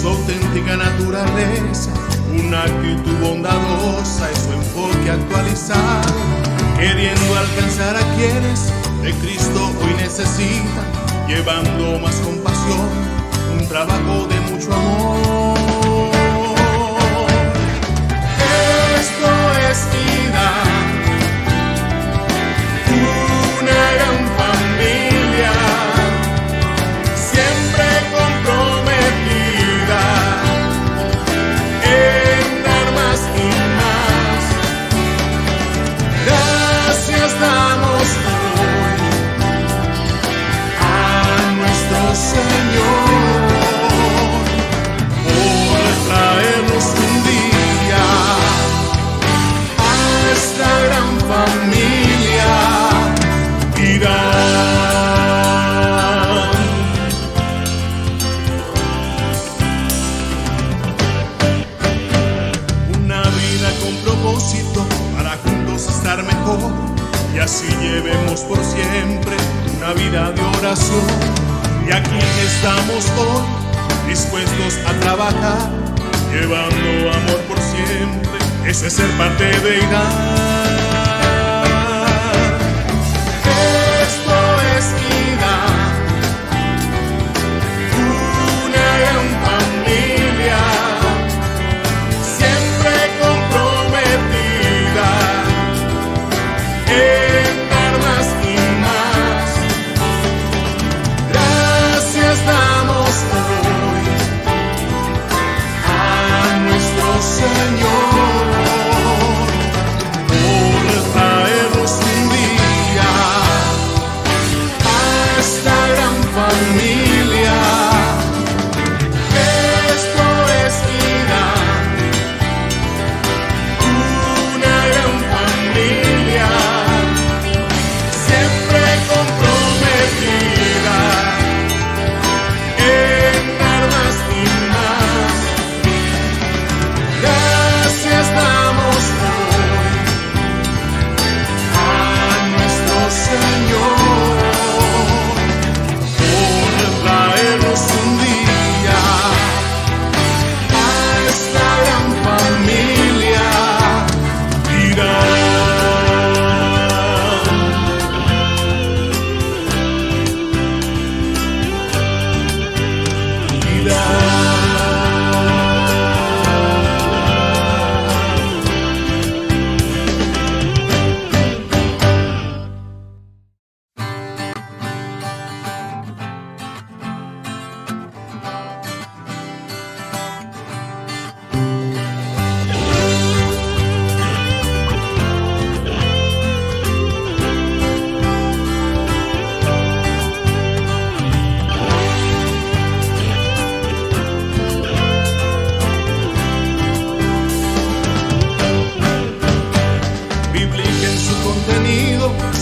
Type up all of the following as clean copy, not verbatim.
su auténtica naturaleza, una actitud bondadosa y su enfoque actualizado, queriendo alcanzar a quienes de Cristo hoy necesitan, llevando más compasión, un trabajo de mucho amor. Esto es vida, una gran familia, siempre comprometida en dar más y más. Gracias damos hoy a nuestro Señor por traernos un día a esta gran familia. Una vida con propósito para juntos estar mejor, y así llevemos por siempre una vida de oración. Y aquí estamos hoy dispuestos a trabajar, llevando amor por siempre. Eso es ser parte de IDA.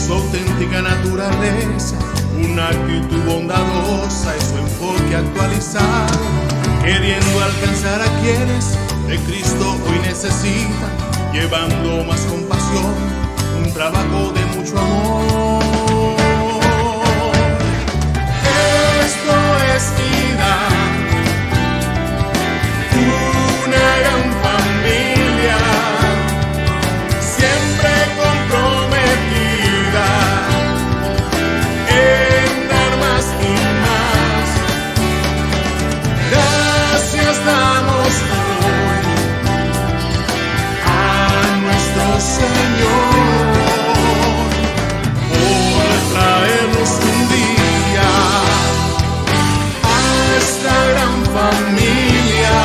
Su auténtica naturaleza, una actitud bondadosa y su enfoque actualizado, queriendo alcanzar a quienes de Cristo hoy necesitan, llevando más compasión, un trabajo de mucho amor. Esto es vida, una gran familia, siempre comprometida en dar más y más. Gracias damos hoy a nuestro Señor por traernos un día a esta gran familia.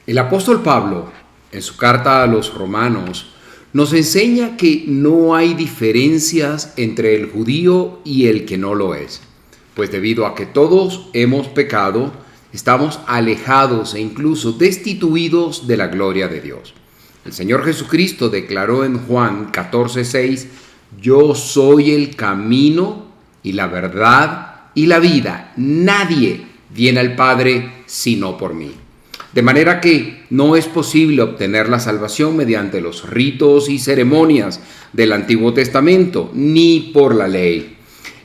El apóstol Pablo, en su carta a los romanos, nos enseña que no hay diferencias entre el judío y el que no lo es, pues debido a que todos hemos pecado, estamos alejados e incluso destituidos de la gloria de Dios. El Señor Jesucristo declaró en Juan 14:6, yo soy el camino y la verdad y la vida. Nadie viene al Padre sino por mí. De manera que no es posible obtener la salvación mediante los ritos y ceremonias del Antiguo Testamento, ni por la ley,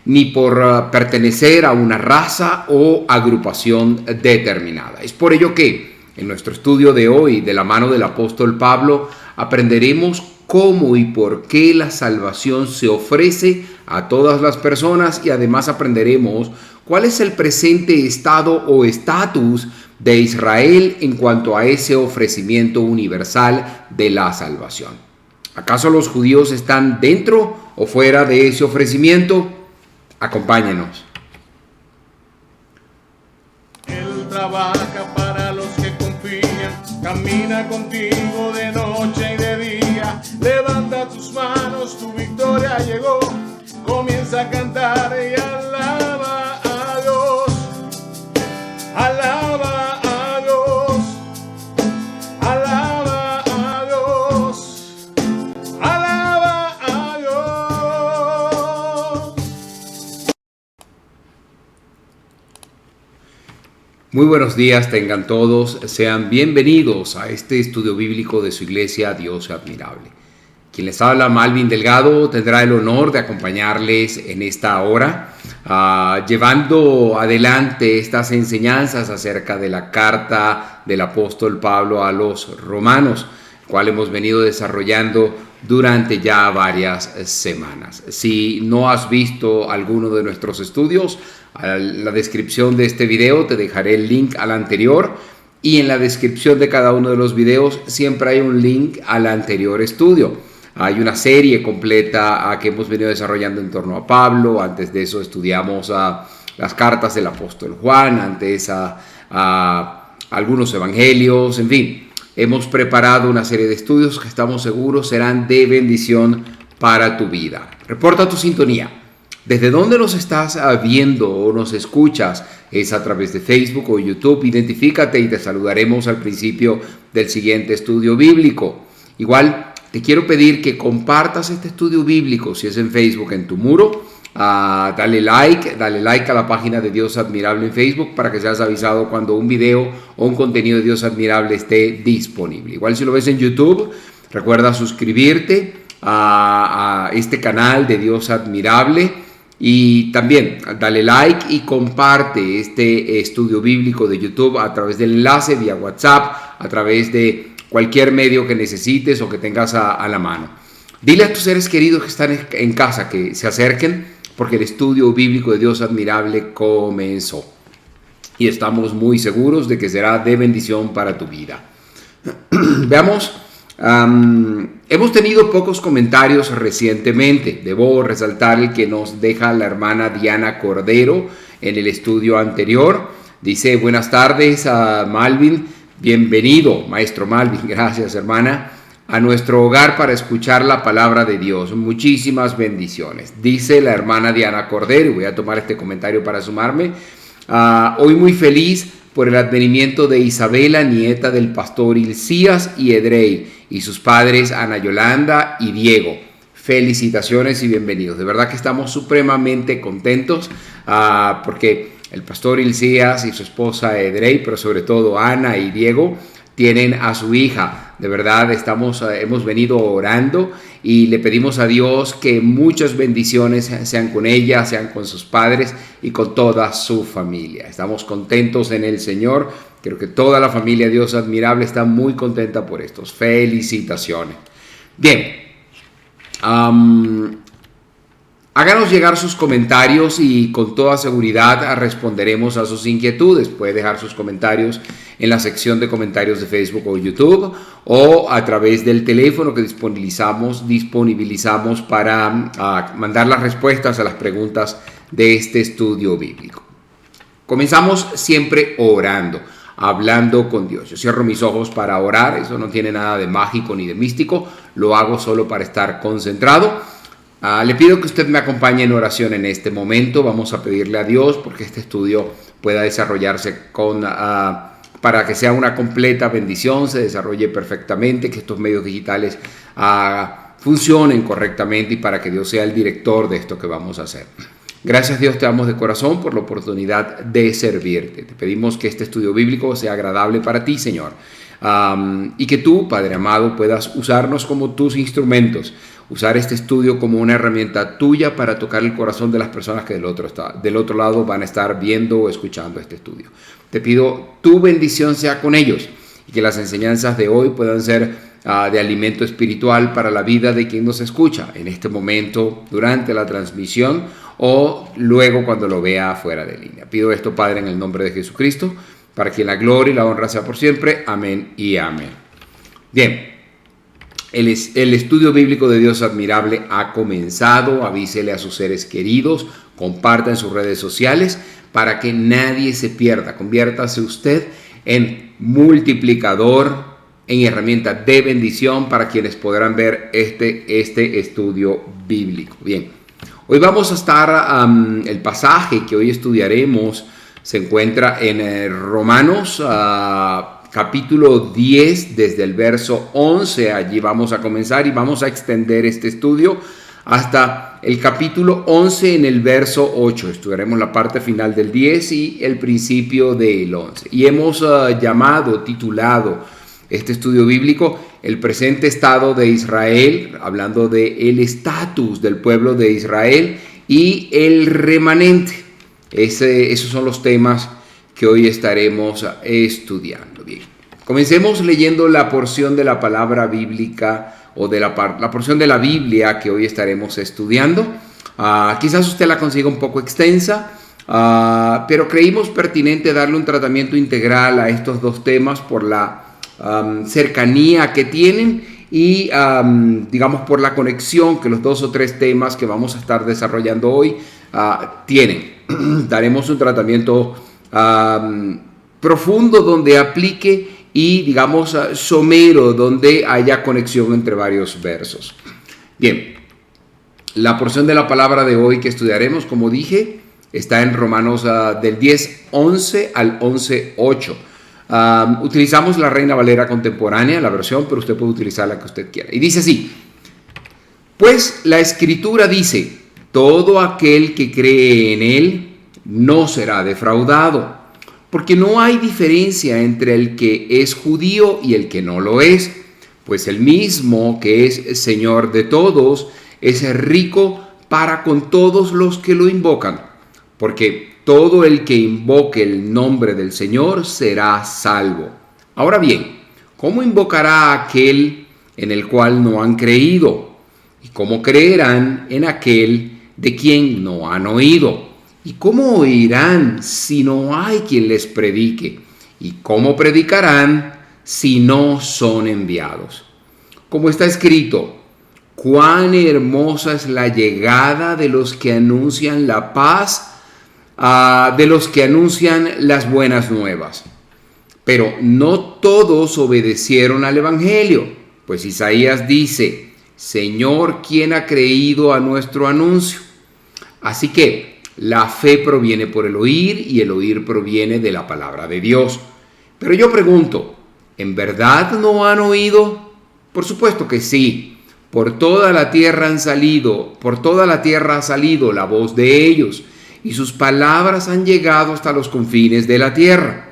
ni por pertenecer a una raza o agrupación determinada. Es por ello que en nuestro estudio de hoy, de la mano del apóstol Pablo, aprenderemos cómo y por qué la salvación se ofrece a todas las personas y además aprenderemos cuál es el presente estado o estatus de Israel en cuanto a ese ofrecimiento universal de la salvación. ¿Acaso los judíos están dentro o fuera de ese ofrecimiento? Acompáñenos. Él trabaja para los que confían, camina contigo de noche y de día. Levanta tus manos, tu victoria llegó. Comienza a cantar y alaba a Dios. Alaba a Dios. Alaba a Dios. Alaba a Dios. Muy buenos días tengan todos, sean bienvenidos a este estudio bíblico de su iglesia Dios Admirable. Quien les habla, Malvin Delgado, tendrá el honor de acompañarles en esta hora, llevando adelante estas enseñanzas acerca de la carta del apóstol Pablo a los romanos, cual hemos venido desarrollando durante ya varias semanas. Si no has visto alguno de nuestros estudios, en la descripción de este video te dejaré el link al anterior y en la descripción de cada uno de los videos siempre hay un link al anterior estudio. Hay una serie completa que hemos venido desarrollando en torno a Pablo. Antes de eso estudiamos las cartas del apóstol Juan, antes a algunos evangelios, en fin. Hemos preparado una serie de estudios que estamos seguros serán de bendición para tu vida. Reporta tu sintonía. ¿Desde dónde nos estás viendo o nos escuchas? Es a través de Facebook o YouTube. Identifícate y te saludaremos al principio del siguiente estudio bíblico. Igual, te quiero pedir que compartas este estudio bíblico, si es en Facebook, en tu muro. Dale like a la página de Dios Admirable en Facebook para que seas avisado cuando un video o un contenido de Dios Admirable esté disponible. Igual si lo ves en YouTube, recuerda suscribirte a este canal de Dios Admirable. Y también dale like y comparte este estudio bíblico de YouTube a través del enlace vía WhatsApp, a través de cualquier medio que necesites o que tengas a la mano. Dile a tus seres queridos que están en casa que se acerquen porque el estudio bíblico de Dios Admirable comenzó. Y estamos muy seguros de que será de bendición para tu vida. Veamos. Hemos tenido pocos comentarios recientemente. Debo resaltar el que nos deja la hermana Diana Cordero en el estudio anterior. Dice, buenas tardes a Malvin. Bienvenido, maestro Malvin. Gracias, hermana. A nuestro hogar para escuchar la palabra de Dios. Muchísimas bendiciones. Dice la hermana Diana Cordero. Voy a tomar este comentario para sumarme. Hoy muy feliz por el advenimiento de Isabela, nieta del pastor Hilcías y Edrey, y sus padres Ana Yolanda y Diego. Felicitaciones y bienvenidos. De verdad que estamos supremamente contentos porque el pastor Hilcías y su esposa Edrey, pero sobre todo Ana y Diego, tienen a su hija. De verdad hemos venido orando y le pedimos a Dios que muchas bendiciones sean con ella, sean con sus padres y con toda su familia. Estamos contentos en el Señor. Creo que toda la familia Dios Admirable está muy contenta por estos. Felicitaciones. Bien. Háganos llegar sus comentarios y con toda seguridad responderemos a sus inquietudes. Puede dejar sus comentarios en la sección de comentarios de Facebook o YouTube o a través del teléfono que disponibilizamos para mandar las respuestas a las preguntas de este estudio bíblico. Comenzamos siempre orando, hablando con Dios. Yo cierro mis ojos para orar, eso no tiene nada de mágico ni de místico, lo hago solo para estar concentrado. Le pido que usted me acompañe en oración en este momento. Vamos a pedirle a Dios porque este estudio pueda desarrollarse con para que sea una completa bendición, se desarrolle perfectamente, que estos medios digitales funcionen correctamente y para que Dios sea el director de esto que vamos a hacer. Gracias, Dios, te damos de corazón por la oportunidad de servirte. Te pedimos que este estudio bíblico sea agradable para ti, Señor, y que tú, Padre amado, puedas usarnos como tus instrumentos, usar este estudio como una herramienta tuya para tocar el corazón de las personas que del otro lado van a estar viendo o escuchando este estudio. Te pido tu bendición sea con ellos y que las enseñanzas de hoy puedan ser de alimento espiritual para la vida de quien nos escucha en este momento, durante la transmisión o luego cuando lo vea fuera de línea. Pido esto, Padre, en el nombre de Jesucristo, para que la gloria y la honra sea por siempre. Amén y amén. Bien, el estudio bíblico de Dios admirable ha comenzado. Avísele a sus seres queridos, comparta en sus redes sociales para que nadie se pierda. Conviértase usted en multiplicador, en herramienta de bendición para quienes podrán ver este estudio bíblico. Bien, hoy vamos a estar, el pasaje que hoy estudiaremos se encuentra en Romanos capítulo 10, desde el verso 11. Allí vamos a comenzar y vamos a extender este estudio hasta el capítulo 11 en el verso 8. Estudiaremos la parte final del 10 y el principio del 11. Y hemos titulado este estudio bíblico, el presente estado de Israel, hablando del estatus del pueblo de Israel y el remanente. Esos son los temas que hoy estaremos estudiando. Bien, comencemos leyendo la porción de la palabra bíblica o de la porción de la Biblia que hoy estaremos estudiando. Quizás usted la consiga un poco extensa, pero creímos pertinente darle un tratamiento integral a estos dos temas por la cercanía que tienen y digamos por la conexión que los dos o tres temas que vamos a estar desarrollando hoy tienen. Daremos un tratamiento profundo donde aplique y digamos somero donde haya conexión entre varios versos. Bien, la porción de la palabra de hoy que estudiaremos, como dije, está en Romanos del 10:11 al 11:8. Utilizamos la Reina Valera contemporánea, la versión, pero usted puede utilizar la que usted quiera. Y dice así: pues la Escritura dice, todo aquel que cree en Él no será defraudado, porque no hay diferencia entre el que es judío y el que no lo es, pues el mismo que es Señor de todos es rico para con todos los que lo invocan, porque todo el que invoque el nombre del Señor será salvo. Ahora bien, ¿cómo invocará a aquel en el cual no han creído? ¿Y cómo creerán en aquel de quien no han oído? ¿Y cómo oirán si no hay quien les predique? ¿Y cómo predicarán si no son enviados? Como está escrito, cuán hermosa es la llegada de los que anuncian la paz, de los que anuncian las buenas nuevas. Pero no todos obedecieron al Evangelio, pues Isaías dice, Señor, ¿quién ha creído a nuestro anuncio? Así que la fe proviene por el oír y el oír proviene de la palabra de Dios. Pero yo pregunto, ¿en verdad no han oído? Por supuesto que sí. Por toda la tierra ha salido la voz de ellos, y sus palabras han llegado hasta los confines de la tierra.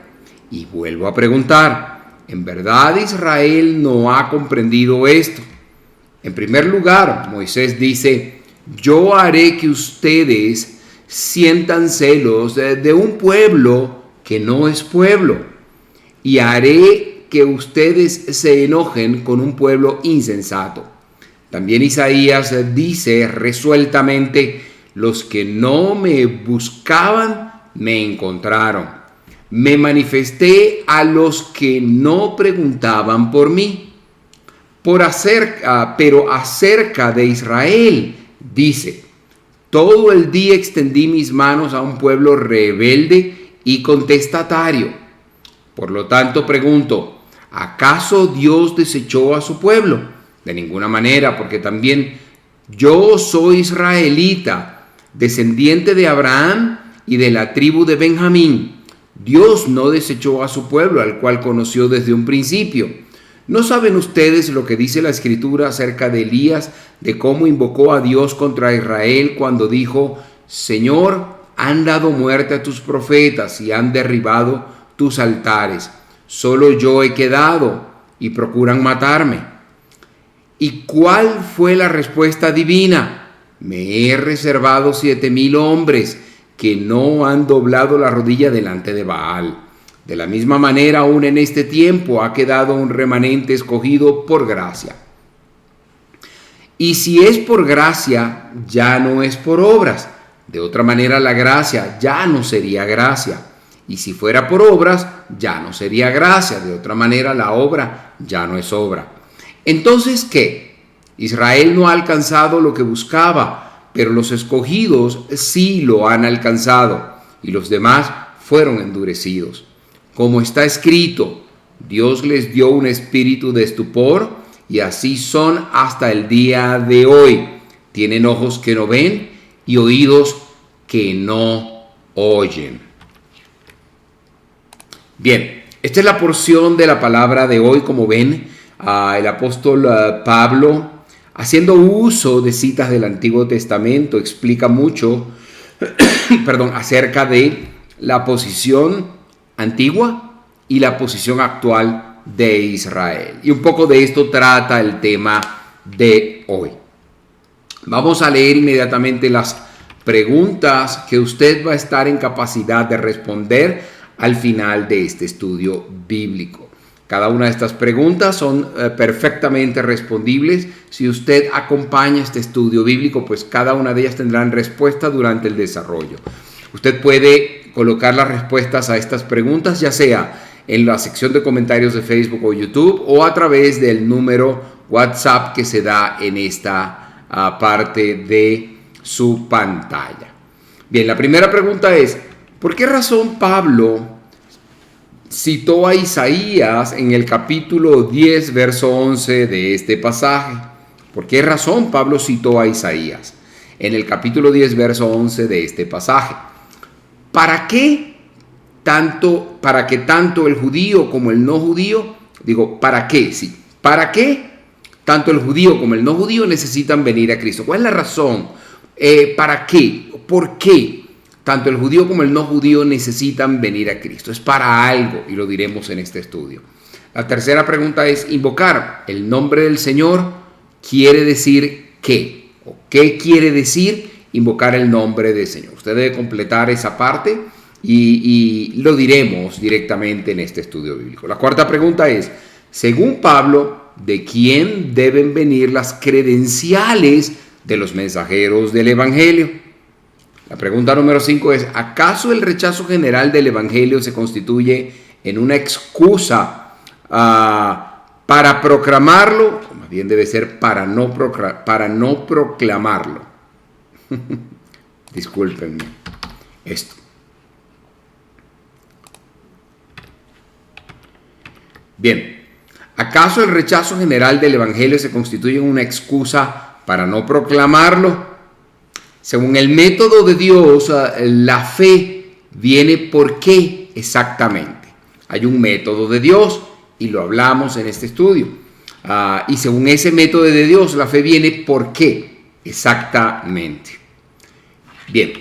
Y vuelvo a preguntar, ¿en verdad Israel no ha comprendido esto? En primer lugar, Moisés dice, yo haré que ustedes sientan celos de un pueblo que no es pueblo, y haré que ustedes se enojen con un pueblo insensato. También Isaías dice resueltamente, los que no me buscaban me encontraron. Me manifesté a los que no preguntaban por mí. Pero acerca de Israel, dice, todo el día extendí mis manos a un pueblo rebelde y contestatario. Por lo tanto pregunto, ¿acaso Dios desechó a su pueblo? De ninguna manera, porque también yo soy israelita, descendiente de Abraham y de la tribu de Benjamín. Dios no desechó a su pueblo, al cual conoció desde un principio. ¿No saben ustedes lo que dice la Escritura acerca de Elías, de cómo invocó a Dios contra Israel cuando dijo: Señor, han dado muerte a tus profetas y han derribado tus altares? Solo yo he quedado y procuran matarme. ¿Y cuál fue la respuesta divina? Me he reservado 7,000 hombres que no han doblado la rodilla delante de Baal. De la misma manera, aún en este tiempo ha quedado un remanente escogido por gracia. Y si es por gracia, ya no es por obras. De otra manera, la gracia ya no sería gracia. Y si fuera por obras, ya no sería gracia. De otra manera, la obra ya no es obra. Entonces, ¿qué? Israel no ha alcanzado lo que buscaba, pero los escogidos sí lo han alcanzado, y los demás fueron endurecidos. Como está escrito, Dios les dio un espíritu de estupor, y así son hasta el día de hoy. Tienen ojos que no ven y oídos que no oyen. Bien, esta es la porción de la palabra de hoy. Como ven, el apóstol Pablo, haciendo uso de citas del Antiguo Testamento, explica mucho acerca de la posición antigua y la posición actual de Israel. Y un poco de esto trata el tema de hoy. Vamos a leer inmediatamente las preguntas que usted va a estar en capacidad de responder al final de este estudio bíblico. Cada una de estas preguntas son perfectamente respondibles. Si usted acompaña este estudio bíblico, pues cada una de ellas tendrán respuesta durante el desarrollo. Usted puede colocar las respuestas a estas preguntas, ya sea en la sección de comentarios de Facebook o YouTube, o a través del número WhatsApp que se da en esta parte de su pantalla. Bien, la primera pregunta es: ¿por qué razón Pablo citó a Isaías en el capítulo 10, verso 11 de este pasaje? ¿Por qué razón Pablo citó a Isaías en el capítulo 10, verso 11 de este pasaje? ¿Para qué tanto el judío como el no judío? ¿Para qué? Sí. ¿Para qué tanto el judío como el no judío necesitan venir a Cristo? ¿Cuál es la razón? ¿Para qué? ¿Por qué tanto el judío como el no judío necesitan venir a Cristo? Es para algo, y lo diremos en este estudio. La tercera pregunta es: invocar el nombre del Señor quiere decir ¿qué? ¿O qué quiere decir invocar el nombre del Señor? Usted debe completar esa parte y lo diremos directamente en este estudio bíblico. La cuarta pregunta es: según Pablo, ¿de quién deben venir las credenciales de los mensajeros del Evangelio? La pregunta número 5 es: ¿acaso el rechazo general del Evangelio se constituye en una excusa para proclamarlo? O más bien debe ser para no proclamarlo. Discúlpenme esto. Bien, ¿acaso el rechazo general del Evangelio se constituye en una excusa para no proclamarlo? Según el método de Dios, la fe viene ¿por qué exactamente? Hay un método de Dios y lo hablamos en este estudio. Y según ese método de Dios, la fe viene ¿por qué exactamente? Bien,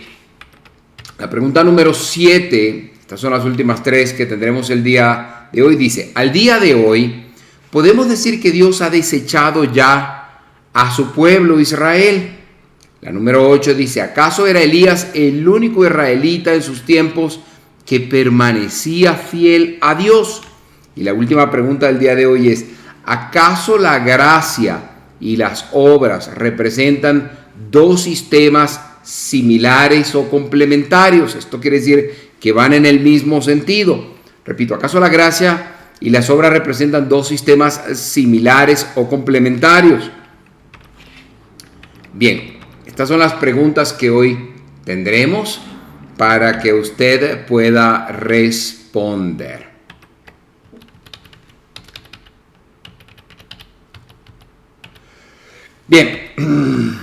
la pregunta número 7, estas son las últimas 3 que tendremos el día de hoy, dice: al día de hoy, ¿podemos decir que Dios ha desechado ya a su pueblo Israel? La número 8 dice: ¿acaso era Elías el único israelita en sus tiempos que permanecía fiel a Dios? Y la última pregunta del día de hoy es: ¿acaso la gracia y las obras representan dos sistemas similares o complementarios? Esto quiere decir que van en el mismo sentido. Repito, ¿acaso la gracia y las obras representan dos sistemas similares o complementarios? Bien. Estas son las preguntas que hoy tendremos para que usted pueda responder. Bien,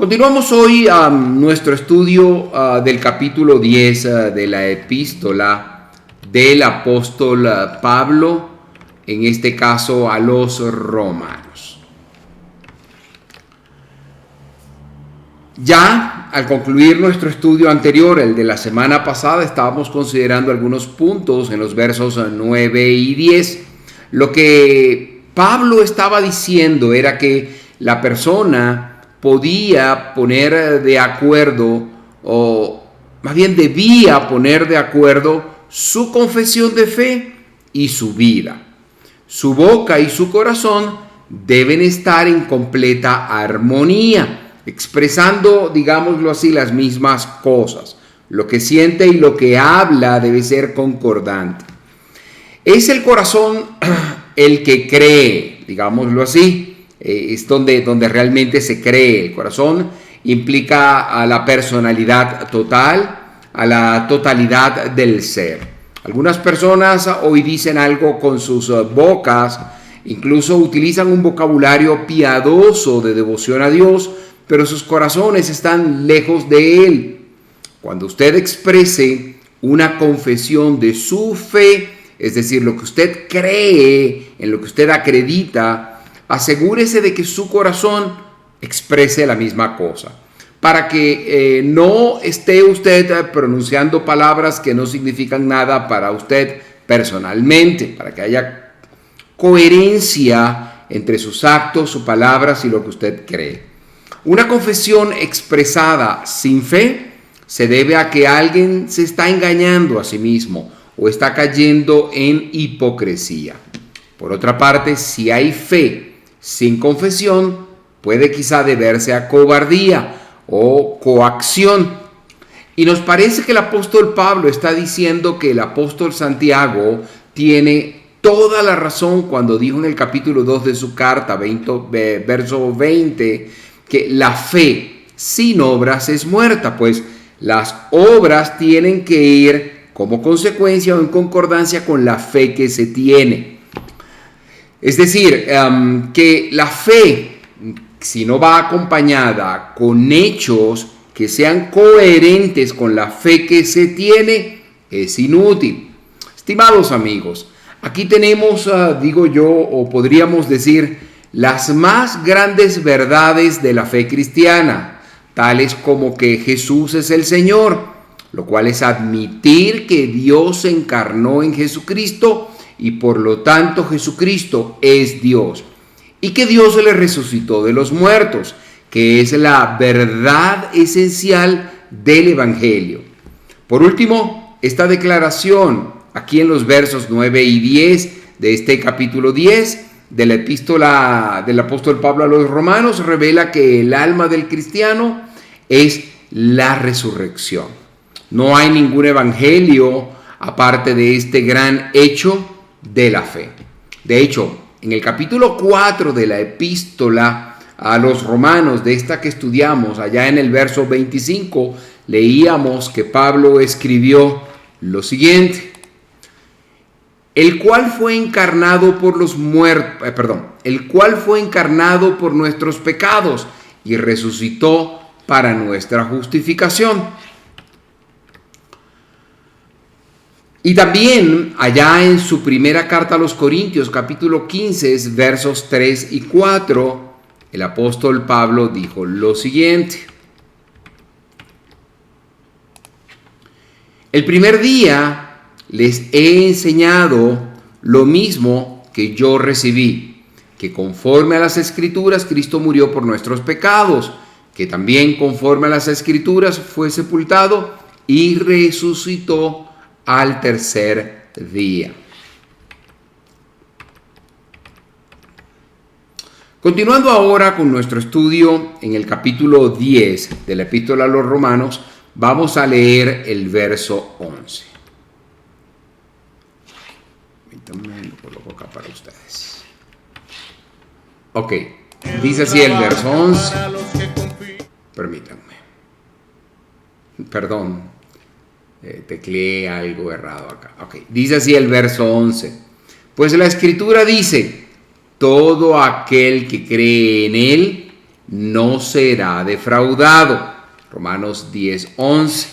Continuamos hoy nuestro estudio del capítulo 10 de la epístola del apóstol Pablo, en este caso a los romanos. Ya al concluir nuestro estudio anterior, el de la semana pasada, estábamos considerando algunos puntos en los versos 9 y 10. Lo que Pablo estaba diciendo era que la persona podía poner de acuerdo, o más bien debía poner de acuerdo, su confesión de fe y su vida. Su boca y su corazón deben estar en completa armonía, expresando, digámoslo así, las mismas cosas. Lo que siente y lo que habla debe ser concordante. Es el corazón el que cree, digámoslo así. Es donde realmente se cree. El corazón implica a la personalidad total, a la totalidad del ser. Algunas personas hoy dicen algo con sus bocas, incluso utilizan un vocabulario piadoso de devoción a Dios, pero sus corazones están lejos de Él. Cuando usted exprese una confesión de su fe, es decir, lo que usted cree, en lo que usted acredita, asegúrese de que su corazón exprese la misma cosa, para que no esté usted pronunciando palabras que no significan nada para usted personalmente, para que haya coherencia entre sus actos, sus palabras y lo que usted cree. Una confesión expresada sin fe se debe a que alguien se está engañando a sí mismo o está cayendo en hipocresía. Por otra parte, si hay fe sin confesión, puede quizá deberse a cobardía o coacción. Y nos parece que el apóstol Pablo está diciendo que el apóstol Santiago tiene toda la razón cuando dijo en el capítulo 2 de su carta, verso 20, que la fe sin obras es muerta, pues las obras tienen que ir como consecuencia o en concordancia con la fe que se tiene. Es decir, que la fe, si no va acompañada con hechos que sean coherentes con la fe que se tiene, es inútil. Estimados amigos, aquí tenemos, digo yo, o podríamos decir, las más grandes verdades de la fe cristiana, tales como que Jesús es el Señor, lo cual es admitir que Dios se encarnó en Jesucristo y por lo tanto Jesucristo es Dios, y que Dios le resucitó de los muertos, que es la verdad esencial del Evangelio. Por último, esta declaración aquí en los versos 9 y 10 de este capítulo 10 de la epístola del apóstol Pablo a los romanos revela que el alma del cristiano es la resurrección. No hay ningún evangelio aparte de este gran hecho de la fe. De hecho, en el capítulo 4 de la epístola a los romanos, de esta que estudiamos, allá en el verso 25, leíamos que Pablo escribió lo siguiente: el cual fue encarnado por los muertos, el cual fue encarnado por nuestros pecados y resucitó para nuestra justificación. Y también allá en su primera carta a los Corintios, capítulo 15, versos 3 y 4, el apóstol Pablo dijo lo siguiente: el primer día les he enseñado lo mismo que yo recibí, que conforme a las Escrituras Cristo murió por nuestros pecados, que también conforme a las Escrituras fue sepultado y resucitó al tercer día. Continuando ahora con nuestro estudio en el capítulo 10 de la epístola a los romanos, vamos a leer el verso 11. Permítanme, lo coloco acá para ustedes. Ok, dice así el verso 11. Permítanme. Perdón. Tecleé algo errado acá. Okay. Dice así el verso 11. Pues la Escritura dice: todo aquel que cree en Él no será defraudado. Romanos 10:11.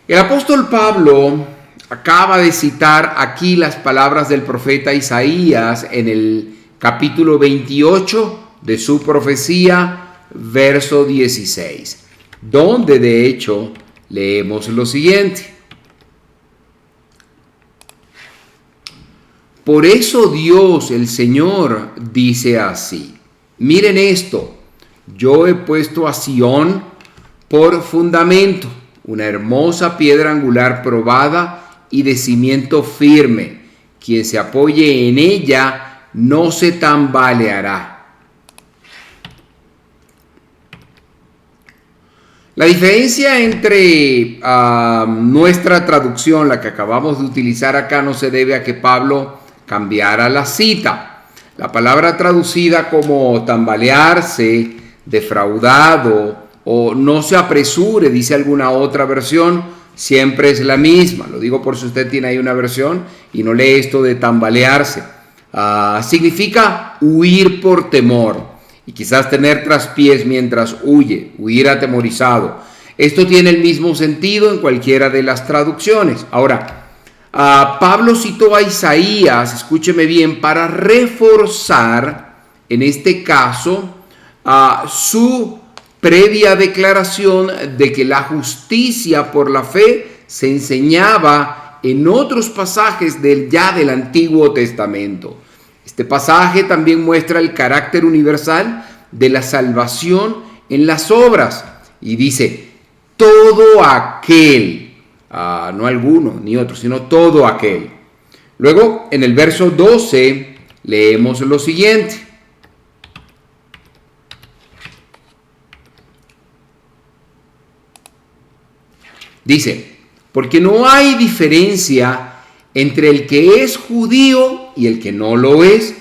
El apóstol Pablo acaba de citar aquí las palabras del profeta Isaías en el capítulo 28 de su profecía, verso 16, donde de hecho leemos lo siguiente: por eso Dios, el Señor, dice así: miren esto, yo he puesto a Sión por fundamento, una hermosa piedra angular probada y de cimiento firme. Quien se apoye en ella no se tambaleará. La diferencia entre nuestra traducción, la que acabamos de utilizar acá, no se debe a que Pablo cambiara la cita. La palabra traducida como tambalearse, defraudado o no se apresure, dice alguna otra versión, siempre es la misma. Lo digo por si usted tiene ahí una versión y no lee esto de tambalearse. Significa huir por temor y quizás tener traspiés mientras huye, huir atemorizado. Esto tiene el mismo sentido en cualquiera de las traducciones. Ahora, Pablo citó a Isaías, escúcheme bien, para reforzar, en este caso, su previa declaración de que la justicia por la fe se enseñaba en otros pasajes del Antiguo Testamento. Este pasaje también muestra el carácter universal de la salvación en las obras y dice: todo aquel, no alguno ni otro, sino todo aquel. Luego, en el verso 12, leemos lo siguiente: dice, porque no hay diferencia entre el que es judío y el que no lo es,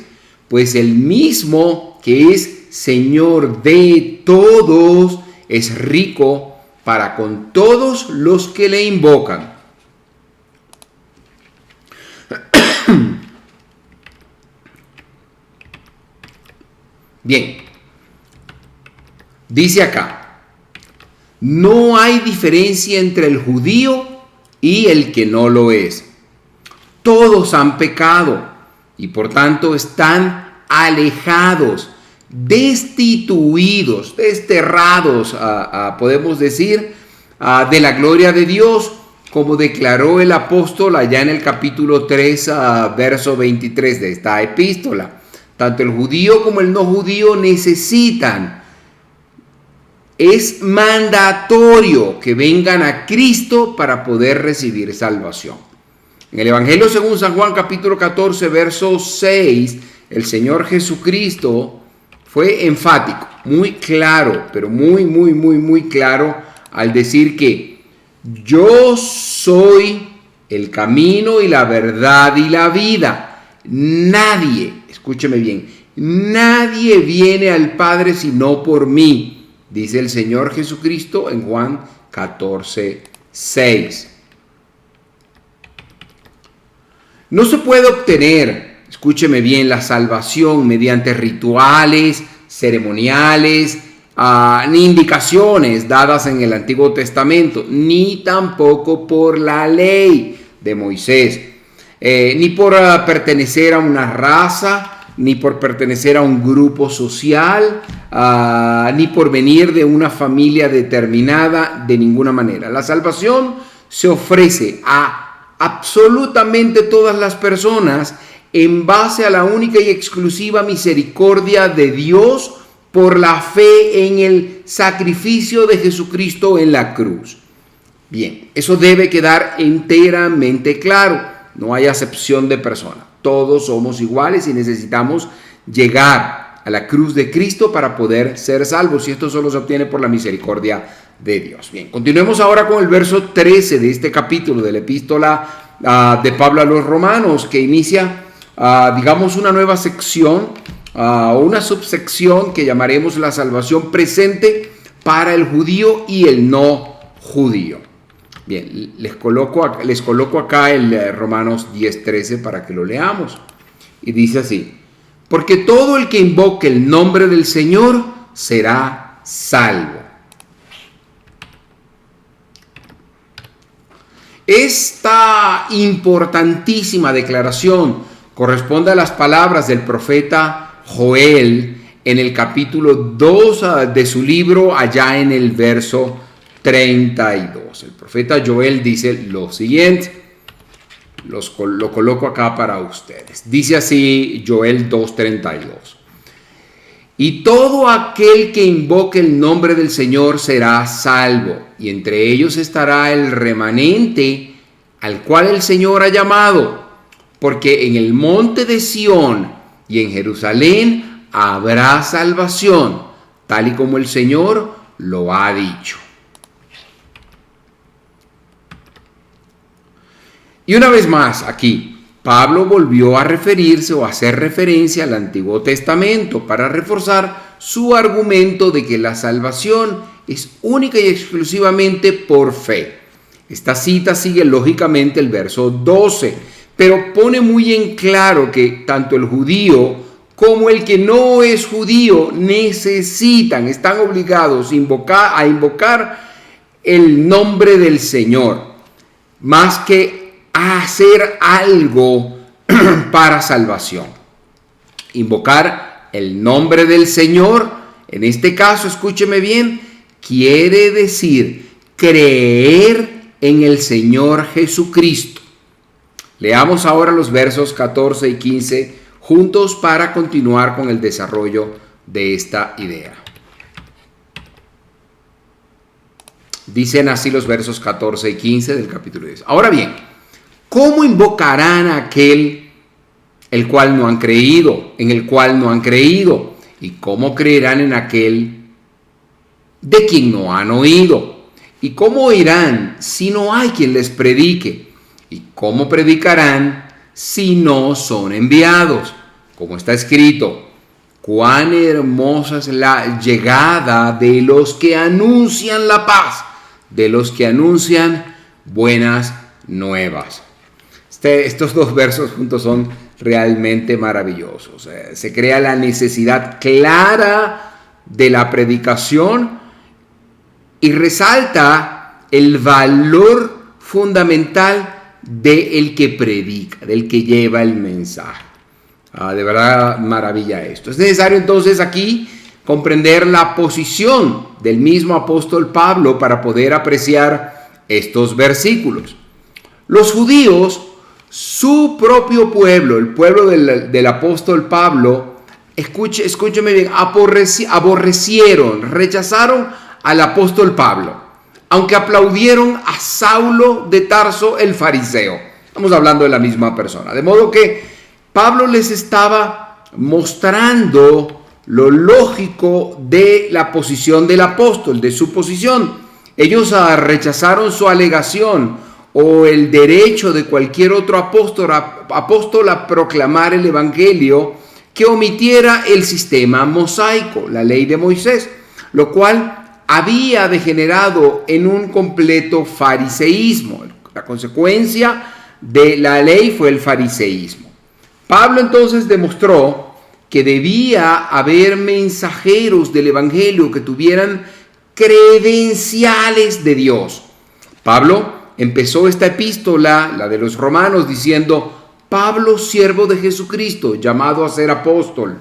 pues el mismo que es Señor de todos es rico para con todos los que le invocan. Bien, dice acá: no hay diferencia entre el judío y el que no lo es. Todos han pecado y por tanto están alejados, destituidos, desterrados, podemos decir, de la gloria de Dios, como declaró el apóstol allá en el capítulo 3, verso 23 de esta epístola. Tanto el judío como el no judío necesitan, es mandatorio que vengan a Cristo para poder recibir salvación. En el Evangelio según San Juan capítulo 14, verso 6, el Señor Jesucristo fue enfático, muy claro, pero muy claro al decir que yo soy el camino y la verdad y la vida. Nadie, escúcheme bien, nadie viene al Padre sino por mí, dice el Señor Jesucristo en Juan 14, 6. No se puede obtener, escúcheme bien, la salvación mediante rituales, ceremoniales, ni indicaciones dadas en el Antiguo Testamento, ni tampoco por la ley de Moisés, ni por pertenecer a una raza, ni por pertenecer a un grupo social, ni por venir de una familia determinada, de ninguna manera. La salvación se ofrece a absolutamente todas las personas en base a la única y exclusiva misericordia de Dios por la fe en el sacrificio de Jesucristo en la cruz. Bien, eso debe quedar enteramente claro. No hay acepción de persona. Todos somos iguales y necesitamos llegar a la cruz de Cristo para poder ser salvos. Y esto solo se obtiene por la misericordia de Dios. Bien, continuemos ahora con el verso 13 de este capítulo de la epístola de Pablo a los Romanos, que inicia, digamos, una nueva sección, una subsección que llamaremos la salvación presente para el judío y el no judío. Bien, les coloco acá el Romanos 10:13 para que lo leamos. Y dice así: porque todo el que invoque el nombre del Señor será salvo. Esta importantísima declaración corresponde a las palabras del profeta Joel en el capítulo 2 de su libro, allá en el verso 32. El profeta Joel dice lo siguiente, lo coloco acá para ustedes. Dice así Joel 2:32. Y todo aquel que invoque el nombre del Señor será salvo, y entre ellos estará el remanente al cual el Señor ha llamado, porque en el monte de Sión y en Jerusalén habrá salvación, tal y como el Señor lo ha dicho. Y una vez más aquí, Pablo volvió a referirse o a hacer referencia al Antiguo Testamento para reforzar su argumento de que la salvación es única y exclusivamente por fe. Esta cita sigue lógicamente el verso 12, pero pone muy en claro que tanto el judío como el que no es judío están obligados a invocar el nombre del Señor, más que a hacer algo para salvación. Invocar el nombre del Señor, en este caso, escúcheme bien, quiere decir creer en el Señor Jesucristo. Leamos ahora los versos 14 y 15 juntos para continuar con el desarrollo de esta idea. Dicen así los versos 14 y 15 del capítulo 10. Ahora bien, ¿cómo invocarán a aquel en el cual no han creído? ¿Y cómo creerán en aquel de quien no han oído? ¿Y cómo oirán si no hay quien les predique? ¿Y cómo predicarán si no son enviados? Como está escrito, cuán hermosa es la llegada de los que anuncian la paz, de los que anuncian buenas nuevas. Estos dos versos juntos son realmente maravillosos. Se crea la necesidad clara de la predicación y resalta el valor fundamental del que predica, del que lleva el mensaje. De verdad, maravilla esto. Es necesario entonces aquí comprender la posición del mismo apóstol Pablo para poder apreciar estos versículos. Los judíos, su propio pueblo, el pueblo del apóstol Pablo, escúcheme bien, rechazaron al apóstol Pablo, aunque aplaudieron a Saulo de Tarso el fariseo. Estamos hablando de la misma persona. De modo que Pablo les estaba mostrando lo lógico de la posición del apóstol, de su posición. Ellos rechazaron su alegación o el derecho de cualquier otro apóstol a proclamar el evangelio que omitiera el sistema mosaico, la ley de Moisés, lo cual había degenerado en un completo fariseísmo. La consecuencia de la ley fue el fariseísmo. Pablo entonces demostró que debía haber mensajeros del evangelio que tuvieran credenciales de Dios. Pablo empezó esta epístola, la de los Romanos, diciendo: Pablo, siervo de Jesucristo, llamado a ser apóstol.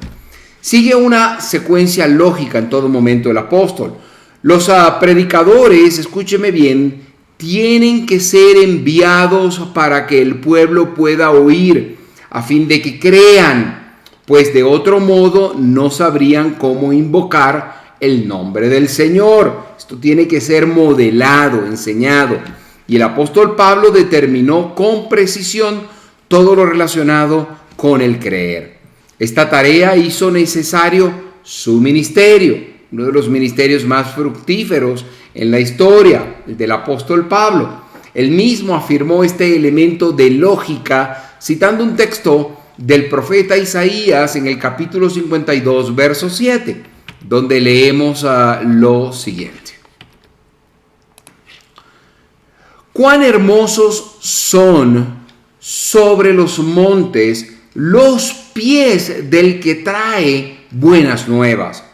Sigue una secuencia lógica en todo momento el apóstol. Los predicadores, escúcheme bien, tienen que ser enviados para que el pueblo pueda oír, a fin de que crean, pues de otro modo no sabrían cómo invocar el nombre del Señor. Esto tiene que ser modelado, enseñado. Y el apóstol Pablo determinó con precisión todo lo relacionado con el creer. Esta tarea hizo necesario su ministerio, uno de los ministerios más fructíferos en la historia, el del apóstol Pablo. Él mismo afirmó este elemento de lógica citando un texto del profeta Isaías en el capítulo 52, verso 7, donde leemos lo siguiente. Cuán hermosos son sobre los montes los pies del que trae buenas nuevas,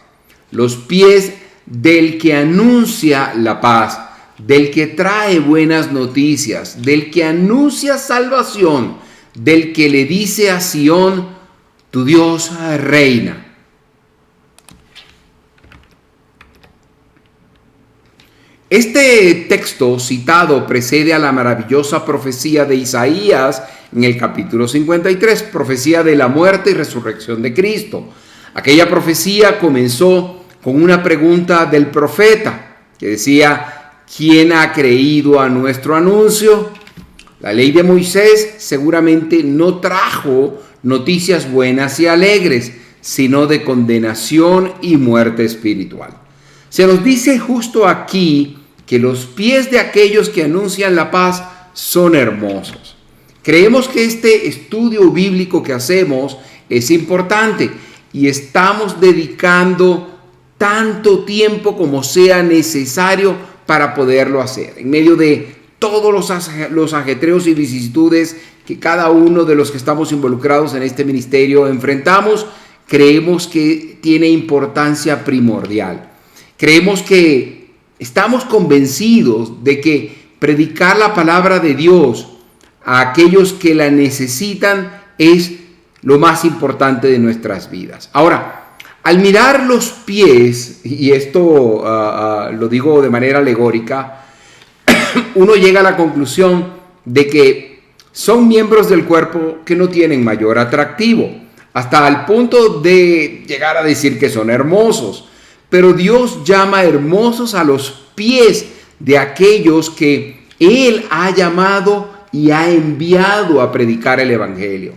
los pies del que anuncia la paz, del que trae buenas noticias, del que anuncia salvación, del que le dice a Sión, tu Dios reina. Este texto citado precede a la maravillosa profecía de Isaías en el capítulo 53, profecía de la muerte y resurrección de Cristo. Aquella profecía comenzó con una pregunta del profeta que decía, ¿quién ha creído a nuestro anuncio? La ley de Moisés seguramente no trajo noticias buenas y alegres, sino de condenación y muerte espiritual. Se nos dice justo aquí que los pies de aquellos que anuncian la paz son hermosos. Creemos que este estudio bíblico que hacemos es importante y estamos dedicando tanto tiempo como sea necesario para poderlo hacer. En medio de todos los ajetreos y vicisitudes que cada uno de los que estamos involucrados en este ministerio enfrentamos, creemos que tiene importancia primordial. Creemos que estamos convencidos de que predicar la palabra de Dios a aquellos que la necesitan es lo más importante de nuestras vidas. Ahora, al mirar los pies, y esto lo digo de manera alegórica, uno llega a la conclusión de que son miembros del cuerpo que no tienen mayor atractivo, hasta el punto de llegar a decir que son hermosos. Pero Dios llama hermosos a los pies de aquellos que Él ha llamado y ha enviado a predicar el Evangelio.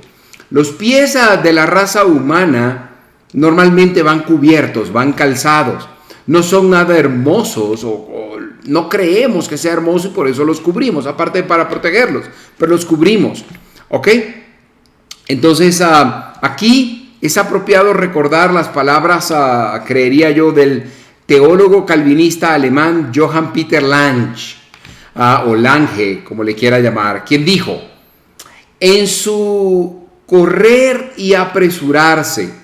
Los pies de la raza humana normalmente van cubiertos, van calzados. No son nada hermosos o no creemos que sea hermoso y por eso los cubrimos, aparte para protegerlos, pero los cubrimos. ¿Ok? Entonces aquí es apropiado recordar las palabras, creería yo, del teólogo calvinista alemán Johann Peter Lange, o Lange, como le quiera llamar, quien dijo, en su correr y apresurarse,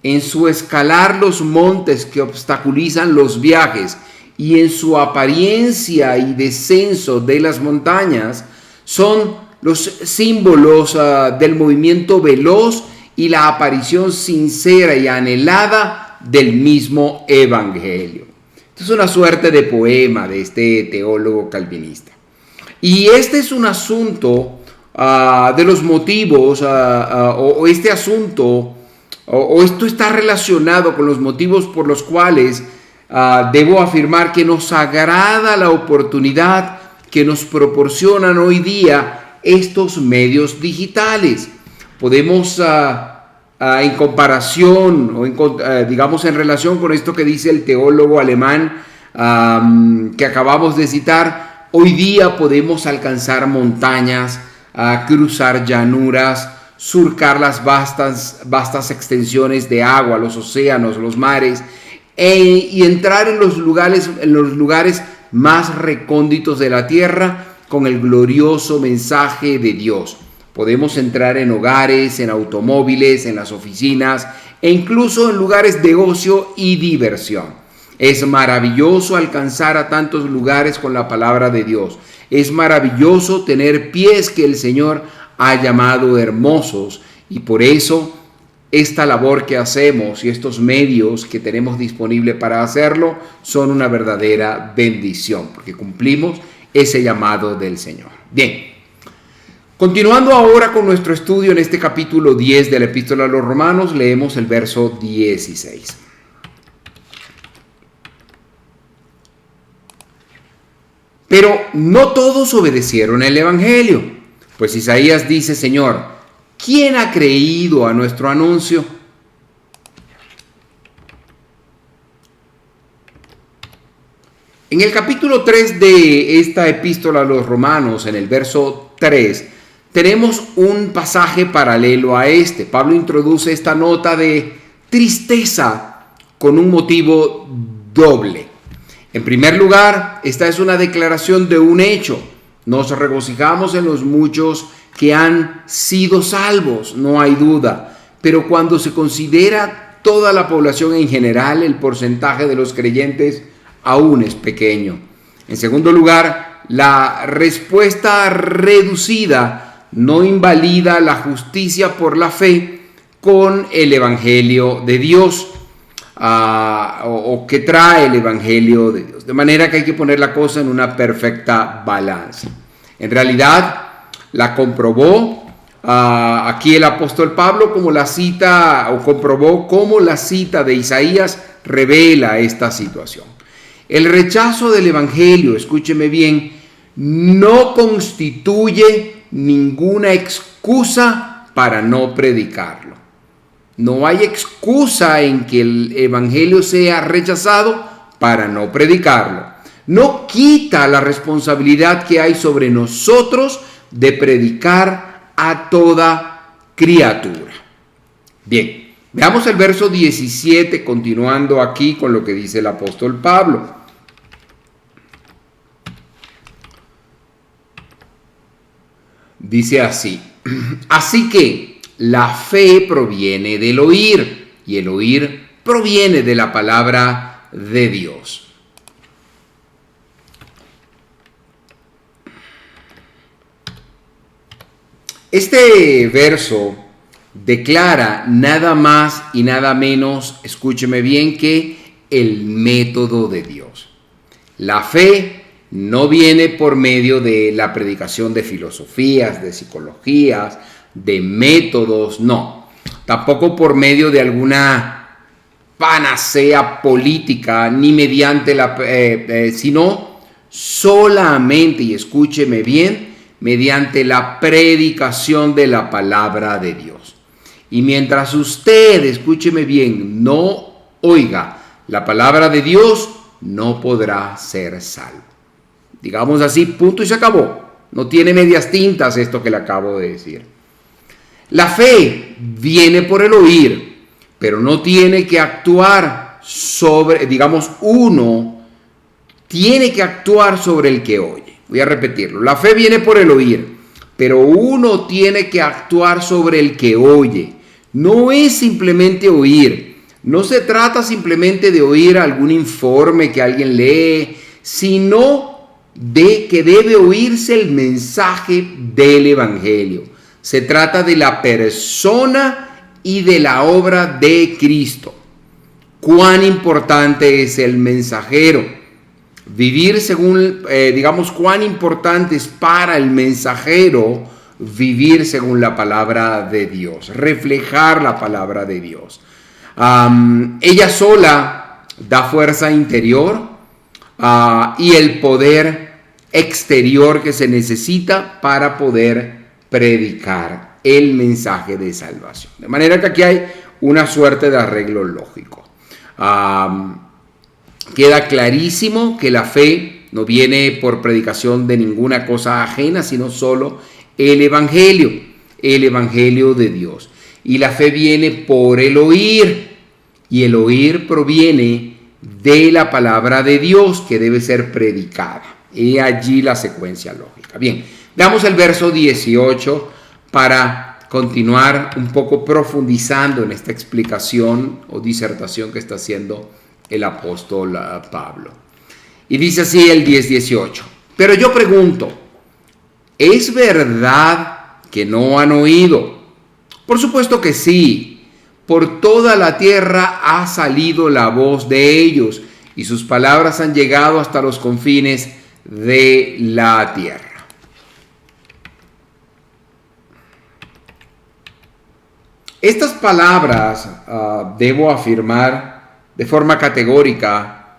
en su escalar los montes que obstaculizan los viajes y en su apariencia y descenso de las montañas, son los símbolos del movimiento veloz y la aparición sincera y anhelada del mismo Evangelio. Esto es una suerte de poema de este teólogo calvinista. Y este es un asunto de los motivos, o este asunto, o esto está relacionado con los motivos por los cuales debo afirmar que nos agrada la oportunidad que nos proporcionan hoy día estos medios digitales. Podemos, en comparación o digamos en relación con esto que dice el teólogo alemán que acabamos de citar, hoy día podemos alcanzar montañas, cruzar llanuras, surcar las vastas extensiones de agua, los océanos, los mares, y entrar en los lugares más recónditos de la tierra con el glorioso mensaje de Dios. Podemos entrar en hogares, en automóviles, en las oficinas e incluso en lugares de ocio y diversión. Es maravilloso alcanzar a tantos lugares con la palabra de Dios. Es maravilloso tener pies que el Señor ha llamado hermosos, y por eso esta labor que hacemos y estos medios que tenemos disponibles para hacerlo son una verdadera bendición, porque cumplimos ese llamado del Señor. Bien. Continuando ahora con nuestro estudio en este capítulo 10 de la Epístola a los Romanos, leemos el verso 16. Pero no todos obedecieron el Evangelio, pues Isaías dice, Señor, ¿quién ha creído a nuestro anuncio? En el capítulo 3 de esta Epístola a los Romanos, en el verso 3, tenemos un pasaje paralelo a este. Pablo introduce esta nota de tristeza con un motivo doble. En primer lugar, esta es una declaración de un hecho. Nos regocijamos en los muchos que han sido salvos, no hay duda. Pero cuando se considera toda la población en general, el porcentaje de los creyentes aún es pequeño. En segundo lugar, la respuesta reducida no invalida la justicia por la fe con el Evangelio de Dios, o que trae el Evangelio de Dios. De manera que hay que poner la cosa en una perfecta balanza. En realidad, la comprobó aquí el apóstol Pablo, como la cita, o comprobó cómo la cita de Isaías revela esta situación. El rechazo del Evangelio, escúcheme bien, no constituye ninguna excusa para no predicarlo. No hay excusa en que el Evangelio sea rechazado para no predicarlo. No quita la responsabilidad que hay sobre nosotros de predicar a toda criatura. Bien, veamos el verso 17, continuando aquí con lo que dice el apóstol Pablo. Dice así: así que la fe proviene del oír, y el oír proviene de la palabra de Dios. Este verso declara nada más y nada menos, escúcheme bien, que el método de Dios. La fe no viene por medio de la predicación de filosofías, de psicologías, de métodos, no. Tampoco por medio de alguna panacea política, ni mediante sino solamente, y escúcheme bien, mediante la predicación de la palabra de Dios. Y mientras usted, escúcheme bien, no oiga la palabra de Dios, no podrá ser salvo. Digamos así, punto y se acabó. No tiene medias tintas esto que le acabo de decir. La fe viene por el oír, pero no tiene que actuar sobre, digamos, uno tiene que actuar sobre el que oye. Voy a repetirlo. La fe viene por el oír, pero uno tiene que actuar sobre el que oye. No es simplemente oír. No se trata simplemente de oír algún informe que alguien lee, sino de que debe oírse el mensaje del Evangelio. Se trata de la persona y de la obra de Cristo. Cuán importante es el mensajero. Vivir según, cuán importante es para el mensajero vivir según la palabra de Dios, reflejar la palabra de Dios. Ella sola da fuerza interior y el poder exterior que se necesita para poder predicar el mensaje de salvación. De manera que aquí hay una suerte de arreglo lógico. Queda clarísimo que la fe no viene por predicación de ninguna cosa ajena, sino solo el Evangelio de Dios. Y la fe viene por el oír, y el oír proviene de la palabra de Dios que debe ser predicada. Y allí la secuencia lógica. Bien, veamos el verso 18 para continuar un poco profundizando en esta explicación o disertación que está haciendo el apóstol Pablo. Y dice así el 10:18. Pero yo pregunto, ¿es verdad que no han oído? Por supuesto que sí. Por toda la tierra ha salido la voz de ellos, y sus palabras han llegado hasta los confines de la tierra. Estas palabras, debo afirmar de forma categórica,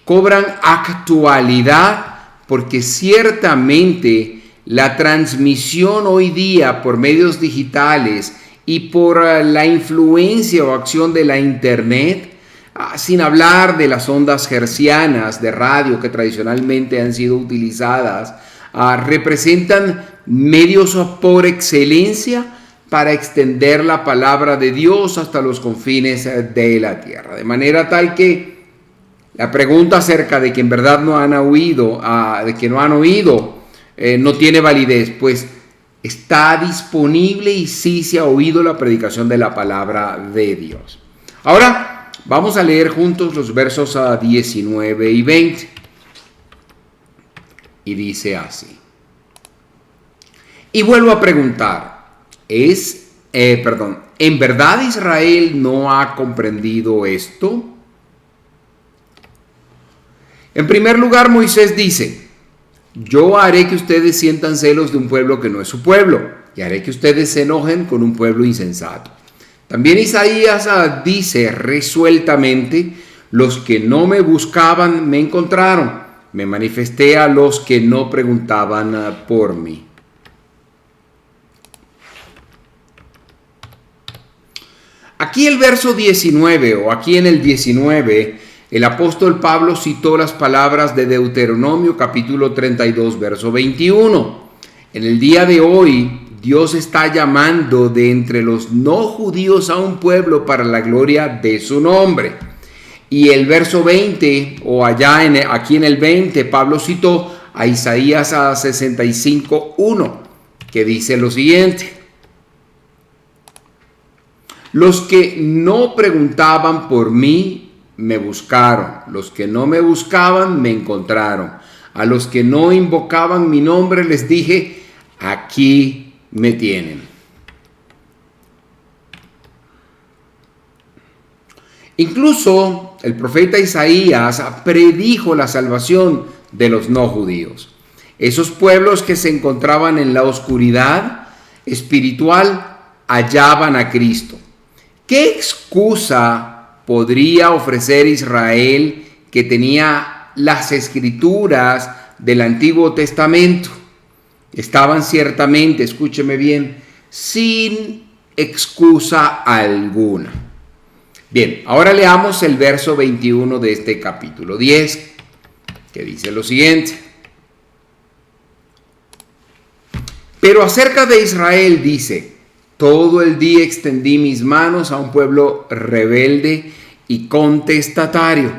cobran actualidad porque ciertamente la transmisión hoy día por medios digitales y por la influencia o acción de la internet, sin hablar de las ondas hertzianas de radio que tradicionalmente han sido utilizadas, representan medios por excelencia para extender la palabra de Dios hasta los confines de la tierra. De manera tal que la pregunta acerca de que en verdad no han oído, no tiene validez, pues está disponible y sí se ha oído la predicación de la palabra de Dios. Ahora vamos a leer juntos los versos 19 y 20. Y dice así. Y vuelvo a preguntar, ¿en verdad Israel no ha comprendido esto? En primer lugar, Moisés dice: yo haré que ustedes sientan celos de un pueblo que no es su pueblo, y haré que ustedes se enojen con un pueblo insensato. También Isaías dice resueltamente: los que no me buscaban me encontraron, me manifesté a los que no preguntaban por mí. Aquí el verso 19, o aquí en el 19, el apóstol Pablo citó las palabras de Deuteronomio capítulo 32, verso 21. En el día de hoy, Dios está llamando de entre los no judíos a un pueblo para la gloria de su nombre. Y el verso 20, o aquí en el 20, Pablo citó a Isaías 65:1, que dice lo siguiente: los que no preguntaban por mí me buscaron, los que no me buscaban me encontraron, a los que no invocaban mi nombre les dije: aquí me tienen. Incluso el profeta Isaías predijo la salvación de los no judíos, esos pueblos que se encontraban en la oscuridad espiritual hallaban a Cristo. ¿Qué excusa podría ofrecer Israel, que tenía las escrituras del Antiguo Testamento? Estaban ciertamente, escúcheme bien, sin excusa alguna. Bien, ahora leamos el verso 21 de este capítulo 10, que dice lo siguiente: pero acerca de Israel dice: todo el día extendí mis manos a un pueblo rebelde y contestatario.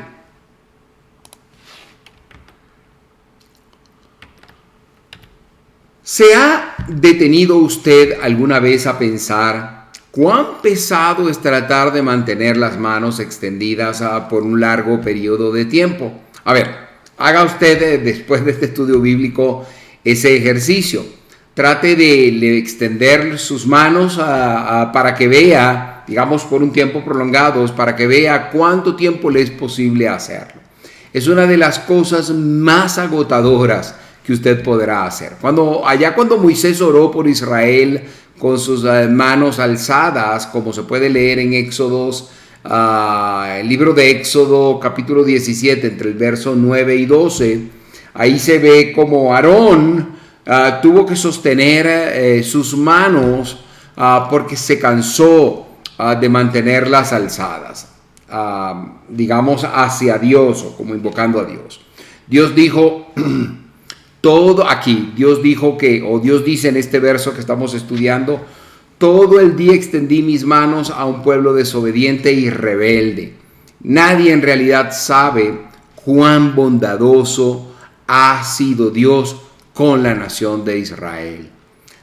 ¿Se ha detenido usted alguna vez a pensar cuán pesado es tratar de mantener las manos extendidas por un largo periodo de tiempo? A ver, haga usted después de este estudio bíblico ese ejercicio. Trate de extender sus manos para que vea, digamos por un tiempo prolongado, para que vea cuánto tiempo le es posible hacerlo. Es una de las cosas más agotadoras que usted podrá hacer. Cuando Moisés oró por Israel con sus manos alzadas, como se puede leer en Éxodos, el libro de Éxodo capítulo 17, entre el verso 9 y 12, ahí se ve como Aarón tuvo que sostener sus manos porque se cansó de mantenerlas alzadas, digamos hacia Dios, o como invocando a Dios. Dios dijo Dios dice en este verso que estamos estudiando: todo el día extendí mis manos a un pueblo desobediente y rebelde. Nadie en realidad sabe cuán bondadoso ha sido Dios con la nación de Israel.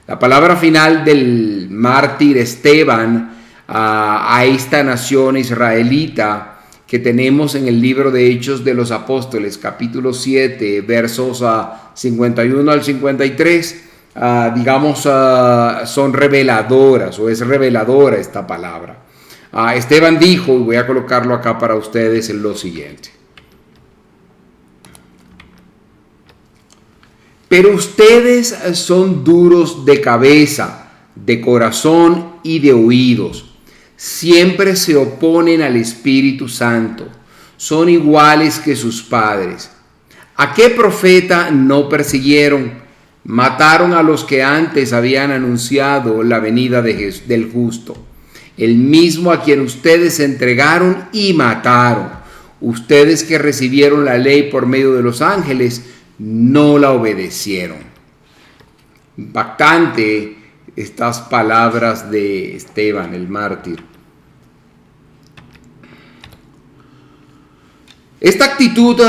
La palabra final del mártir Esteban a esta nación israelita que tenemos en el libro de Hechos de los Apóstoles, capítulo 7, versos 51 al 53, son reveladoras, o es reveladora esta palabra. Esteban dijo, y voy a colocarlo acá para ustedes, en lo siguiente: pero ustedes son duros de cabeza, de corazón y de oídos. Siempre se oponen al Espíritu Santo. Son iguales que sus padres. ¿A qué profeta no persiguieron? Mataron a los que antes habían anunciado la venida del justo, el mismo a quien ustedes entregaron y mataron. Ustedes que recibieron la ley por medio de los ángeles, no la obedecieron. Impactante estas palabras de Esteban, el mártir. Esta actitud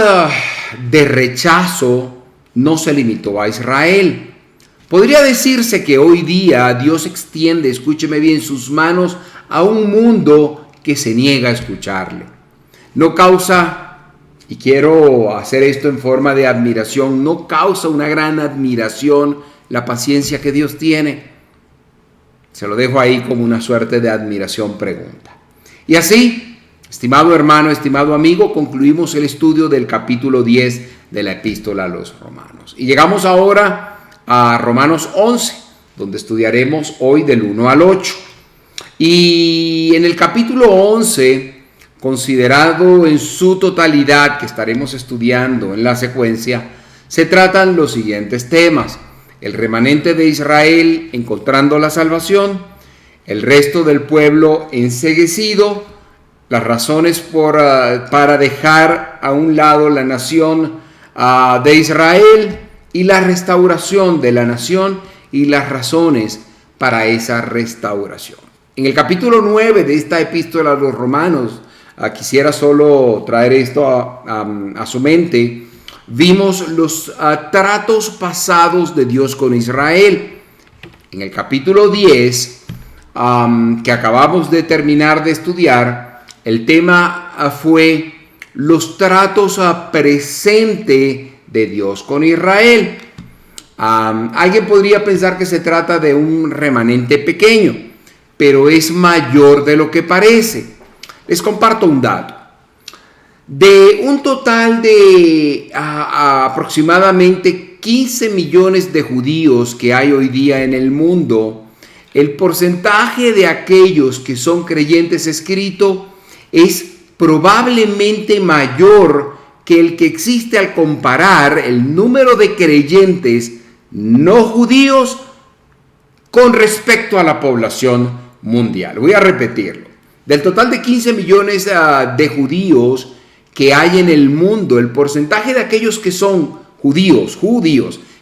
de rechazo no se limitó a Israel. Podría decirse que hoy día Dios extiende, escúcheme bien, sus manos a un mundo que se niega a escucharle. No causa, y quiero hacer esto en forma de admiración, no causa una gran admiración la paciencia que Dios tiene. Se lo dejo ahí como una suerte de admiración pregunta. Y así, estimado hermano, estimado amigo, concluimos el estudio del capítulo 10 de la Epístola a los Romanos. Y llegamos ahora a Romanos 11, donde estudiaremos hoy del 1 al 8. Y en el capítulo 11, considerado en su totalidad, que estaremos estudiando en la secuencia, se tratan los siguientes temas: el remanente de Israel encontrando la salvación, el resto del pueblo enceguecido, las razones para dejar a un lado la nación de Israel, y la restauración de la nación y las razones para esa restauración. En el capítulo 9 de esta epístola a los Romanos, quisiera solo traer esto a su mente. Vimos los tratos pasados de Dios con Israel. En el capítulo 10, que acabamos de terminar de estudiar, el tema fue los tratos presentes de Dios con Israel. Alguien podría pensar que se trata de un remanente pequeño, pero es mayor de lo que parece. Les comparto un dato. De un total de aproximadamente 15 millones de judíos que hay hoy día en el mundo, el porcentaje de aquellos que son creyentes escrito es probablemente mayor que el que existe al comparar el número de creyentes no judíos con respecto a la población mundial. Voy a repetirlo. Del total de 15 millones de judíos que hay en el mundo, el porcentaje de aquellos que son judíos,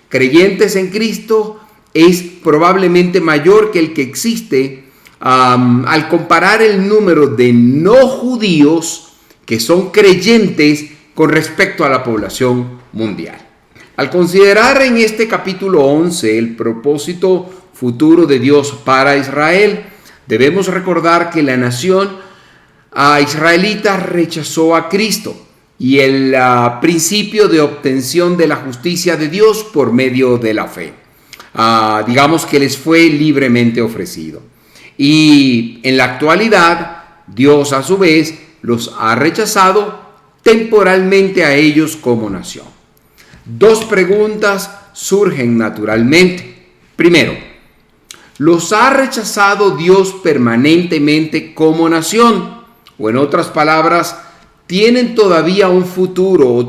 creyentes en Cristo, es probablemente mayor que el que existe al comparar el número de no judíos que son creyentes con respecto a la población mundial. Al considerar en este capítulo 11 el propósito futuro de Dios para Israel, debemos recordar que la nación israelita rechazó a Cristo y el principio de obtención de la justicia de Dios por medio de la fe. Digamos que les fue libremente ofrecido. Y en la actualidad, Dios a su vez los ha rechazado temporalmente a ellos como nación. Dos preguntas surgen naturalmente. Primero, ¿los ha rechazado Dios permanentemente como nación? O en otras palabras, ¿tiene todavía un futuro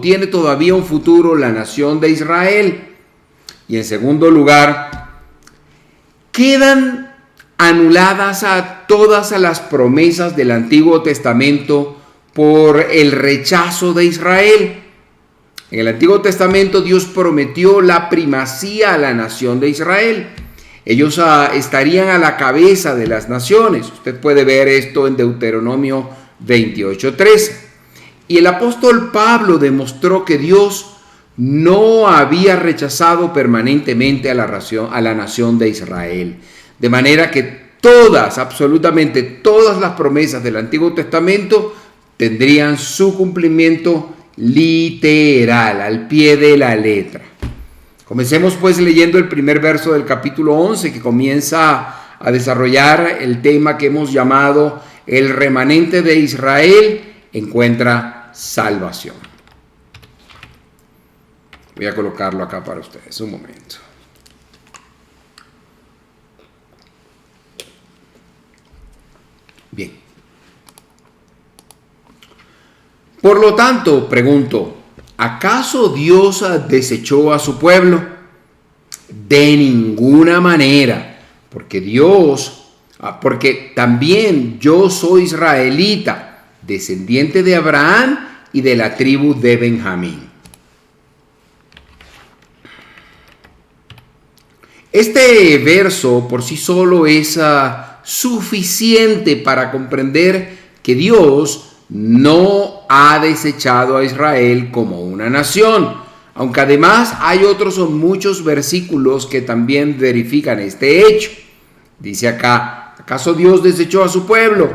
la nación de Israel? Y en segundo lugar, ¿quedan anuladas a todas las promesas del Antiguo Testamento por el rechazo de Israel? En el Antiguo Testamento Dios prometió la primacía a la nación de Israel. Ellos estarían a la cabeza de las naciones. Usted puede ver esto en Deuteronomio 28:13. Y el apóstol Pablo demostró que Dios no había rechazado permanentemente a la nación de Israel. De manera que absolutamente todas las promesas del Antiguo Testamento tendrían su cumplimiento literal, al pie de la letra. Comencemos pues leyendo el primer verso del capítulo 11, que comienza a desarrollar el tema que hemos llamado el remanente de Israel encuentra salvación. Voy a colocarlo acá para ustedes, un momento. Bien. Por lo tanto, pregunto, ¿acaso Dios desechó a su pueblo? De ninguna manera, porque también yo soy israelita, descendiente de Abraham y de la tribu de Benjamín. Este verso por sí solo es suficiente para comprender que Dios no ha desechado a Israel como una nación. aunque además hay otros muchos versículos que también verifican este hecho. Dice acá, ¿acaso Dios desechó a su pueblo?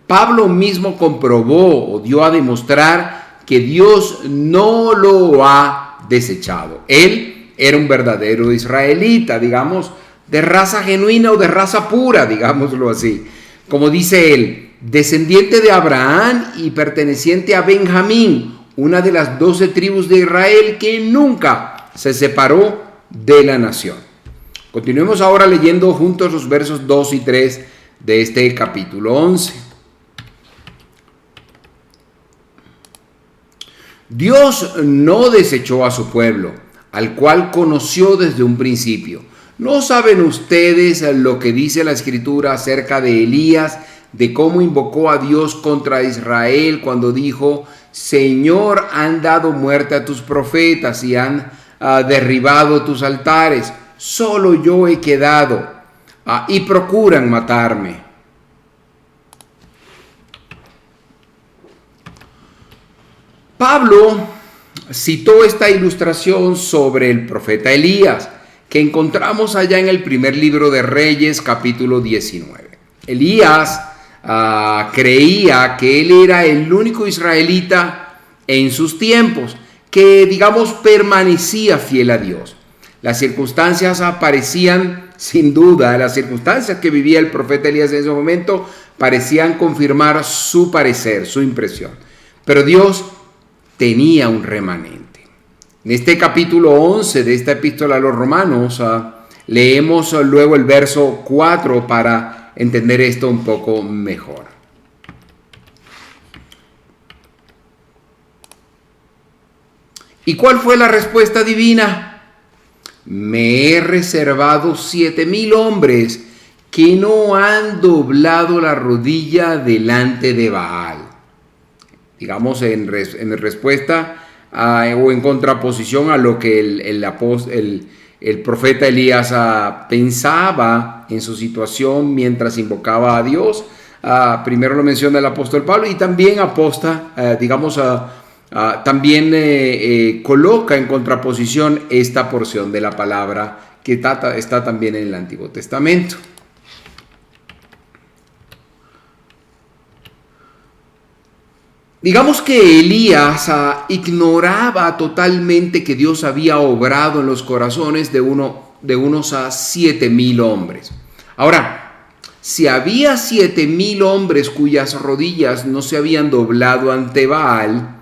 Pablo mismo comprobó o dio a demostrar que Dios no lo ha desechado. Él era un verdadero israelita, digamos, de raza genuina o de raza pura, digámoslo así. Como dice él, descendiente de Abraham y perteneciente a Benjamín, una de las 12 tribus de Israel que nunca se separó de la nación. Continuemos ahora leyendo juntos los versos 2 y 3 de este capítulo 11. Dios no desechó a su pueblo, al cual conoció desde un principio. ¿No saben ustedes lo que dice la Escritura acerca de Elías, de cómo invocó a Dios contra Israel cuando dijo: Señor, han dado muerte a tus profetas y han derribado tus altares, solo yo he quedado y procuran matarme? Pablo citó esta ilustración sobre el profeta Elías, que encontramos allá en el primer libro de Reyes, capítulo 19. Elías creía que él era el único israelita en sus tiempos que, digamos, permanecía fiel a Dios. Las circunstancias parecían, sin duda, las circunstancias que vivía el profeta Elías en ese momento parecían confirmar su parecer, su impresión. Pero Dios tenía un remanente. En este capítulo 11 de esta epístola a los Romanos, leemos luego el verso 4 para entender esto un poco mejor. ¿Y cuál fue la respuesta divina? Me he reservado 7,000 hombres que no han doblado la rodilla delante de Baal. Digamos, en respuesta o en contraposición a lo que el profeta Elías pensaba en su situación mientras invocaba a Dios. Primero lo menciona el apóstol Pablo y también también coloca en contraposición esta porción de la palabra que está también en el Antiguo Testamento. Digamos que Elías ignoraba totalmente que Dios había obrado en los corazones de unos 7,000 hombres. Ahora, si había 7,000 hombres cuyas rodillas no se habían doblado ante Baal,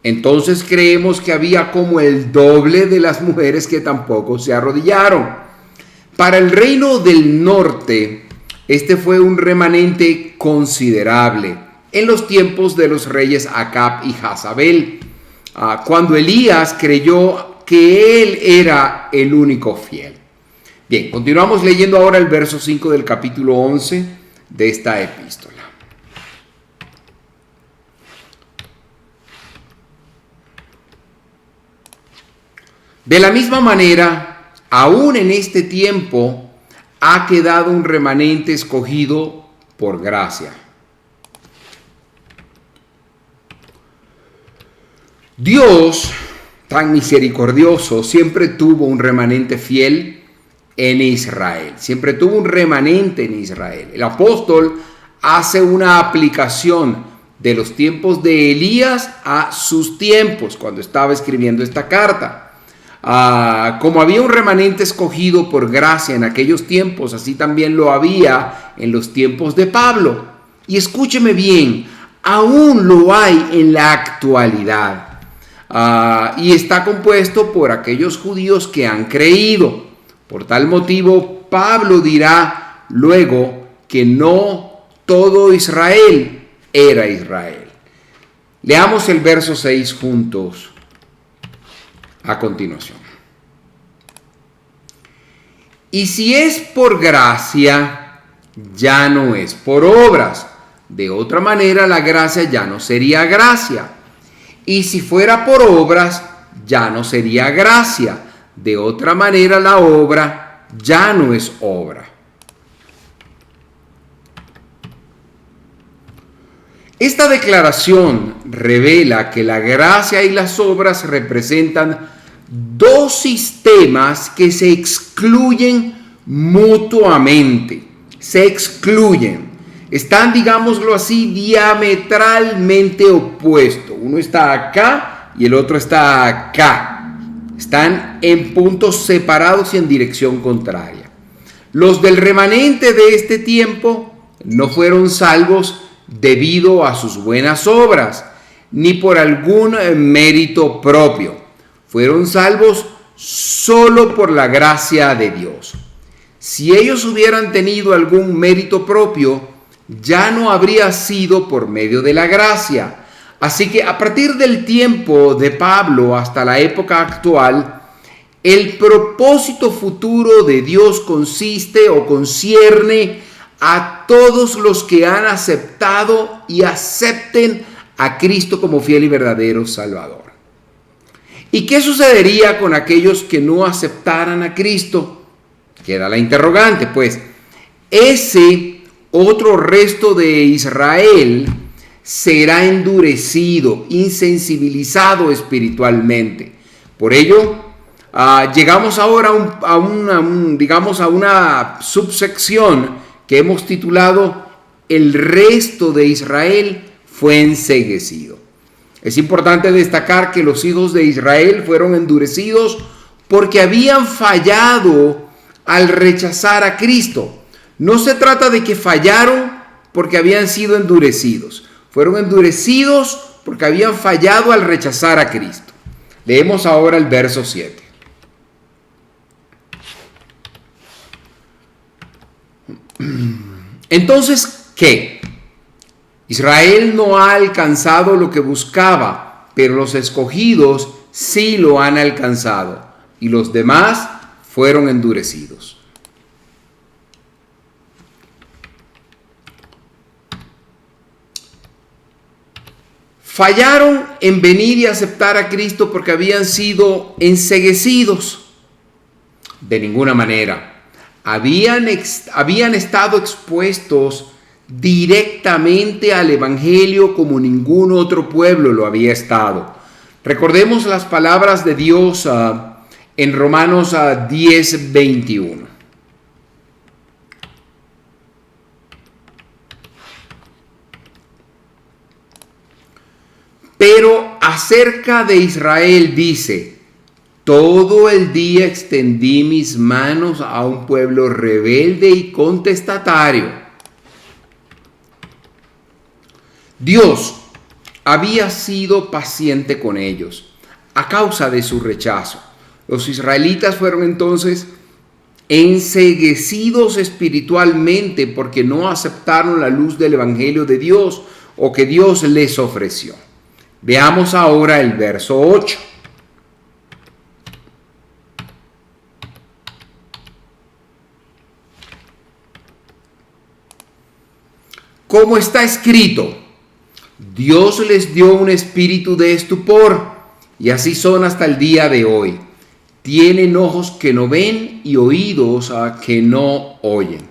entonces creemos que había como el doble de las mujeres que tampoco se arrodillaron. Para el reino del norte, este fue un remanente considerable en los tiempos de los reyes Acab y Jezabel, cuando Elías creyó que él era el único fiel. Bien, continuamos leyendo ahora el verso 5 del capítulo 11 de esta epístola. De la misma manera, aún en este tiempo ha quedado un remanente escogido por gracia. Dios, tan misericordioso, siempre tuvo un remanente fiel en Israel. Siempre tuvo un remanente en Israel. El apóstol hace una aplicación de los tiempos de Elías a sus tiempos cuando estaba escribiendo esta carta. Como había un remanente escogido por gracia en aquellos tiempos, así también lo había en los tiempos de Pablo. Y escúcheme bien, aún lo hay en la actualidad. Y está compuesto por aquellos judíos que han creído. Por tal motivo, Pablo dirá luego que no todo Israel era Israel. Leamos el verso 6 juntos a continuación. Y si es por gracia, ya no es por obras. De otra manera, la gracia ya no sería gracia. Y si fuera por obras, ya no sería gracia. De otra manera, la obra ya no es obra. Esta declaración revela que la gracia y las obras representan dos sistemas que se excluyen mutuamente. Se excluyen. Están, digámoslo así, diametralmente opuestos. Uno está acá y el otro está acá. Están en puntos separados y en dirección contraria. Los del remanente de este tiempo no fueron salvos debido a sus buenas obras, ni por algún mérito propio. Fueron salvos solo por la gracia de Dios. Si ellos hubieran tenido algún mérito propio, ya no habría sido por medio de la gracia. Así que a partir del tiempo de Pablo hasta la época actual, el propósito futuro de Dios consiste o concierne a todos los que han aceptado y acepten a Cristo como fiel y verdadero Salvador. ¿Y qué sucedería con aquellos que no aceptaran a Cristo? Queda la interrogante, pues. Ese otro resto de Israel será endurecido, insensibilizado espiritualmente. Por ello, llegamos ahora a una subsección que hemos titulado El resto de Israel fue enceguecido. Es importante destacar que los hijos de Israel fueron endurecidos porque habían fallado al rechazar a Cristo. No se trata de que fallaron porque habían sido endurecidos. Fueron endurecidos porque habían fallado al rechazar a Cristo. Leemos ahora el verso 7. Entonces, ¿qué? Israel no ha alcanzado lo que buscaba, pero los escogidos sí lo han alcanzado, y los demás fueron endurecidos. Fallaron en venir y aceptar a Cristo porque habían sido enceguecidos. De ninguna manera. Habían estado expuestos directamente al Evangelio como ningún otro pueblo lo había estado. Recordemos las palabras de Dios en Romanos 10:21. Pero acerca de Israel dice: todo el día extendí mis manos a un pueblo rebelde y contestatario. Dios había sido paciente con ellos a causa de su rechazo. Los israelitas fueron entonces enceguecidos espiritualmente porque no aceptaron la luz del Evangelio de Dios o que Dios les ofreció. Veamos ahora el verso 8. Como está escrito, Dios les dio un espíritu de estupor, y así son hasta el día de hoy. Tienen ojos que no ven y oídos que no oyen.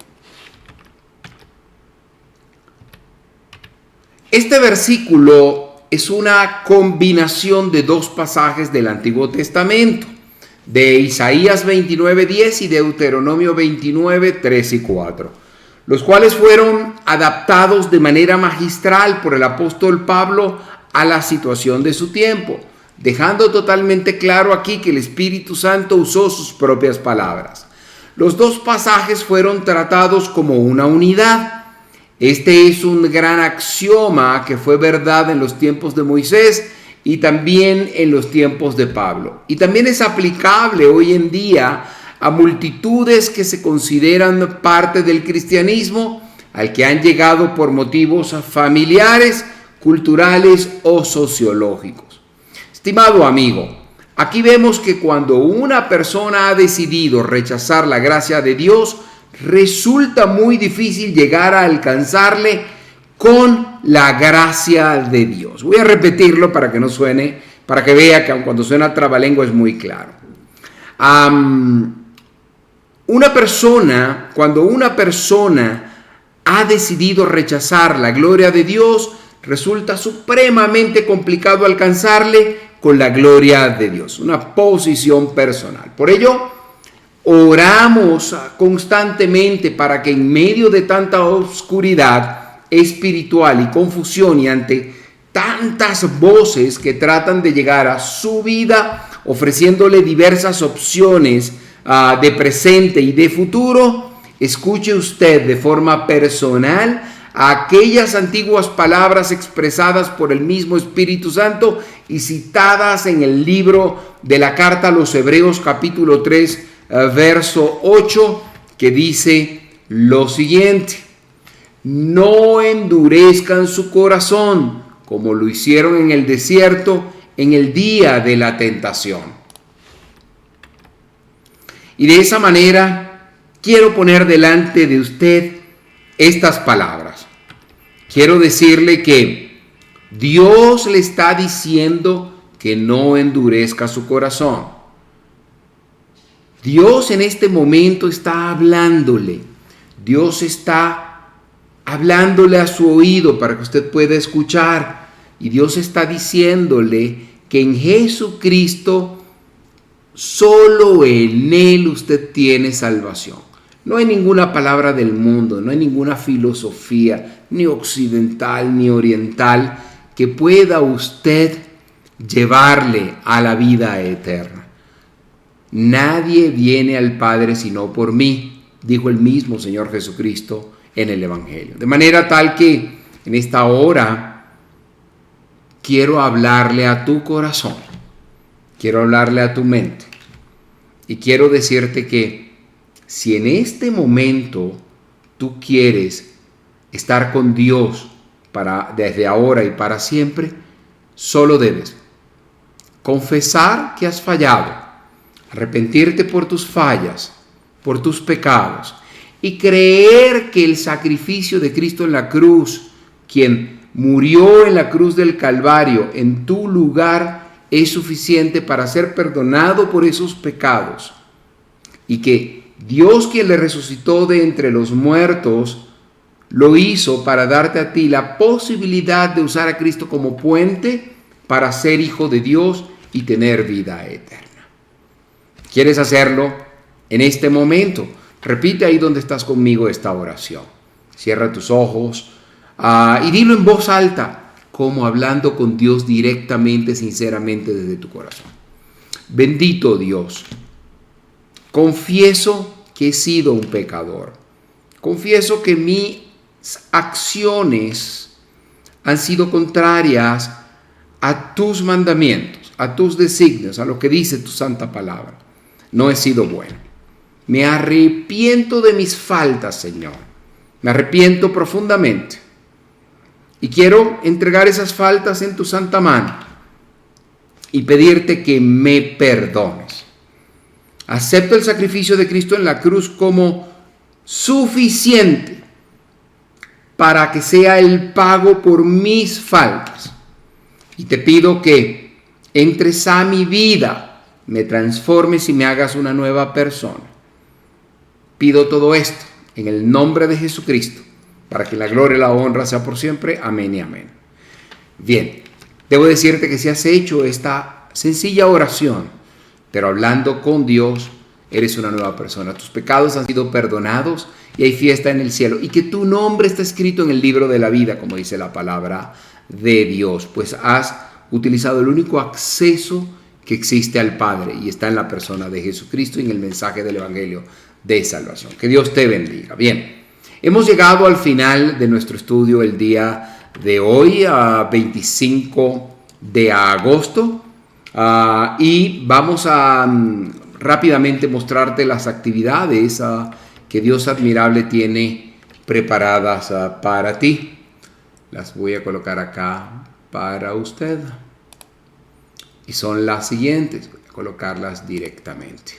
Este versículo es una combinación de dos pasajes del Antiguo Testamento, de Isaías 29:10 y Deuteronomio 29:3 y 4. Los cuales fueron adaptados de manera magistral por el apóstol Pablo a la situación de su tiempo, dejando totalmente claro aquí que el Espíritu Santo usó sus propias palabras. Los dos pasajes fueron tratados como una unidad. Este es un gran axioma que fue verdad en los tiempos de Moisés y también en los tiempos de Pablo. Y también es aplicable hoy en día a multitudes que se consideran parte del cristianismo, al que han llegado por motivos familiares, culturales o sociológicos. Estimado amigo, aquí vemos que cuando una persona ha decidido rechazar la gracia de Dios, resulta muy difícil llegar a alcanzarle con la gracia de Dios. Voy a repetirlo para que no suene, para que vea que cuando suena trabalengua es muy claro. Cuando una persona ha decidido rechazar la gloria de Dios, resulta supremamente complicado alcanzarle con la gloria de Dios, una posición personal. Por ello, oramos constantemente para que en medio de tanta oscuridad espiritual y confusión y ante tantas voces que tratan de llegar a su vida ofreciéndole diversas opciones de presente y de futuro, escuche usted de forma personal aquellas antiguas palabras expresadas por el mismo Espíritu Santo y citadas en el libro de la carta a los Hebreos capítulo 3 verso 8, que dice lo siguiente: no endurezcan su corazón como lo hicieron en el desierto en el día de la tentación. Y de esa manera quiero poner delante de usted estas palabras. Quiero decirle que Dios le está diciendo que no endurezca su corazón. Dios en este momento está hablándole. Dios está hablándole a su oído para que usted pueda escuchar. Y Dios está diciéndole que en Jesucristo, solo en Él usted tiene salvación. No hay ninguna palabra del mundo, no hay ninguna filosofía, ni occidental ni oriental, que pueda usted llevarle a la vida eterna. Nadie viene al Padre sino por mí, dijo el mismo Señor Jesucristo en el Evangelio. De manera tal que en esta hora quiero hablarle a tu corazón, quiero hablarle a tu mente y quiero decirte que si en este momento tú quieres estar con Dios desde ahora y para siempre, solo debes confesar que has fallado, arrepentirte por tus fallas, por tus pecados y creer que el sacrificio de Cristo en la cruz, quien murió en la cruz del Calvario en tu lugar, es suficiente para ser perdonado por esos pecados y que Dios, quien le resucitó de entre los muertos, lo hizo para darte a ti la posibilidad de usar a Cristo como puente para ser hijo de Dios y tener vida eterna. ¿Quieres hacerlo en este momento? Repite ahí donde estás conmigo esta oración. Cierra tus ojos y dilo en voz alta, como hablando con Dios directamente, sinceramente desde tu corazón. Bendito Dios, confieso que he sido un pecador. Confieso que mis acciones han sido contrarias a tus mandamientos, a tus designios, a lo que dice tu santa palabra. No he sido bueno. Me arrepiento de mis faltas, Señor. Me arrepiento profundamente. Y quiero entregar esas faltas en tu santa mano y pedirte que me perdones. Acepto el sacrificio de Cristo en la cruz como suficiente para que sea el pago por mis faltas. Y te pido que entres a mi vida, me transformes y me hagas una nueva persona. Pido todo esto en el nombre de Jesucristo, para que la gloria y la honra sea por siempre. Amén y amén. Bien, debo decirte que si has hecho esta sencilla oración, pero hablando con Dios, eres una nueva persona. Tus pecados han sido perdonados y hay fiesta en el cielo. Y que tu nombre está escrito en el libro de la vida, como dice la palabra de Dios. Pues has utilizado el único acceso que existe al Padre y está en la persona de Jesucristo y en el mensaje del Evangelio de salvación. Que Dios te bendiga. Bien. Hemos llegado al final de nuestro estudio el día de hoy, 25 de agosto, y vamos a rápidamente mostrarte las actividades que Dios admirable tiene preparadas para ti. Las voy a colocar acá para usted y son las siguientes. Voy a colocarlas directamente.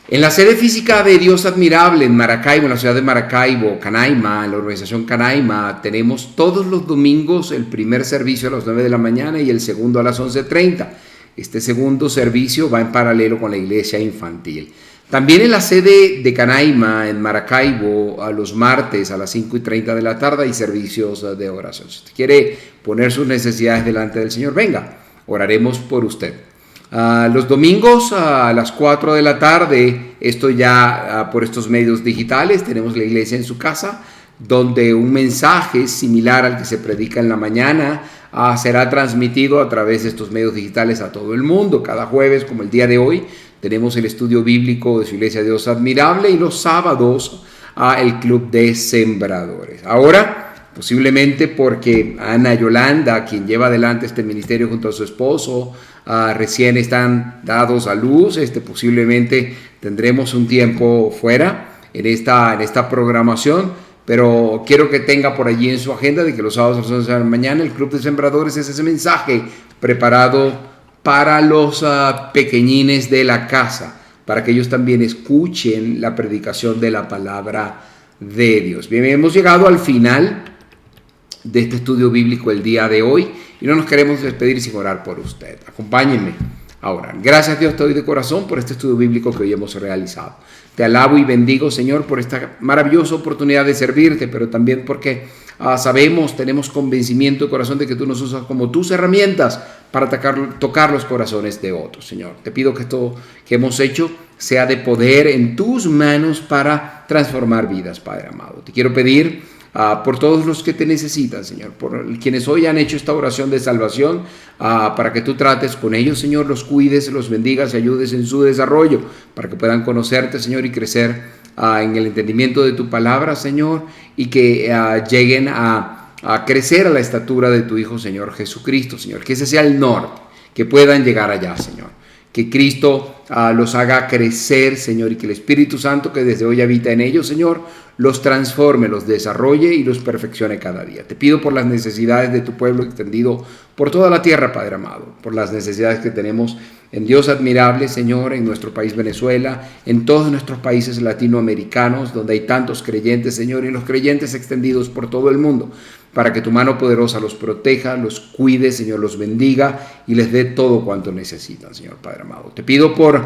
En la sede física de Dios Admirable en Maracaibo, en la ciudad de Maracaibo, Canaima, en la organización Canaima, tenemos todos los domingos el primer servicio a las 9 de la mañana y el segundo a las 11:30. Este segundo servicio va en paralelo con la iglesia infantil. También en la sede de Canaima, en Maracaibo, a los martes a las 5:30 de la tarde hay servicios de oración. Si usted quiere poner sus necesidades delante del Señor, venga, oraremos por usted. Los domingos a las 4 de la tarde, esto ya por estos medios digitales, tenemos la iglesia en su casa, donde un mensaje similar al que se predica en la mañana será transmitido a través de estos medios digitales a todo el mundo. Cada jueves, como el día de hoy, tenemos el estudio bíblico de su Iglesia Dios Admirable, y los sábados el Club de Sembradores. Ahora, posiblemente porque Ana Yolanda, quien lleva adelante este ministerio junto a su esposo, recién están dados a luz, posiblemente tendremos un tiempo fuera en esta programación, pero quiero que tenga por allí en su agenda de que los sábados a las 11 de la mañana el Club de Sembradores es ese mensaje preparado para los pequeñines de la casa, para que ellos también escuchen la predicación de la palabra de Dios. Bien, hemos llegado al final de este estudio bíblico el día de hoy y no nos queremos despedir sin orar por usted. Acompáñenme a orar. Gracias, Dios, te doy de corazón por este estudio bíblico que hoy hemos realizado. Te alabo y bendigo, Señor, por esta maravillosa oportunidad de servirte, pero también porque tenemos convencimiento de corazón de que tú nos usas como tus herramientas para tocar los corazones de otros, Señor. Te pido que esto que hemos hecho sea de poder en tus manos para transformar vidas, Padre amado. Te quiero pedir por todos los que te necesitan, Señor, por quienes hoy han hecho esta oración de salvación, para que tú trates con ellos, Señor, los cuides, los bendigas y ayudes en su desarrollo, para que puedan conocerte, Señor, y crecer en el entendimiento de tu palabra, Señor, y que lleguen a crecer a la estatura de tu Hijo, Señor Jesucristo, Señor, que ese sea el norte, que puedan llegar allá, Señor, que Cristo los haga crecer, Señor, y que el Espíritu Santo que desde hoy habita en ellos, Señor, los transforme, los desarrolle y los perfeccione cada día. Te pido por las necesidades de tu pueblo extendido por toda la tierra, Padre amado, por las necesidades que tenemos en Dios Admirable, Señor, en nuestro país Venezuela, en todos nuestros países latinoamericanos, donde hay tantos creyentes, Señor, y los creyentes extendidos por todo el mundo, para que tu mano poderosa los proteja, los cuide, Señor, los bendiga y les dé todo cuanto necesitan, Señor Padre amado. Te pido por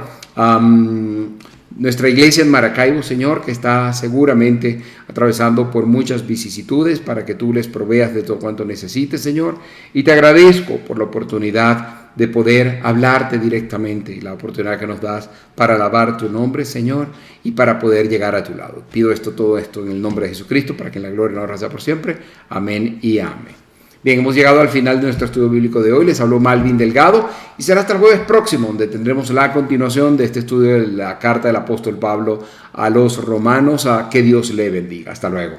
nuestra iglesia en Maracaibo, Señor, que está seguramente atravesando por muchas vicisitudes, para que tú les proveas de todo cuanto necesites, Señor. Y te agradezco por la oportunidad de poder hablarte directamente y la oportunidad que nos das para alabar tu nombre, Señor, y para poder llegar a tu lado. Pido todo esto en el nombre de Jesucristo, para que en la gloria y la honra sea por siempre. Amén y amén. Bien, hemos llegado al final de nuestro estudio bíblico de hoy. Les habló Malvin Delgado y será hasta el jueves próximo, donde tendremos la continuación de este estudio de la carta del apóstol Pablo a los romanos. Que Dios le bendiga. Hasta luego.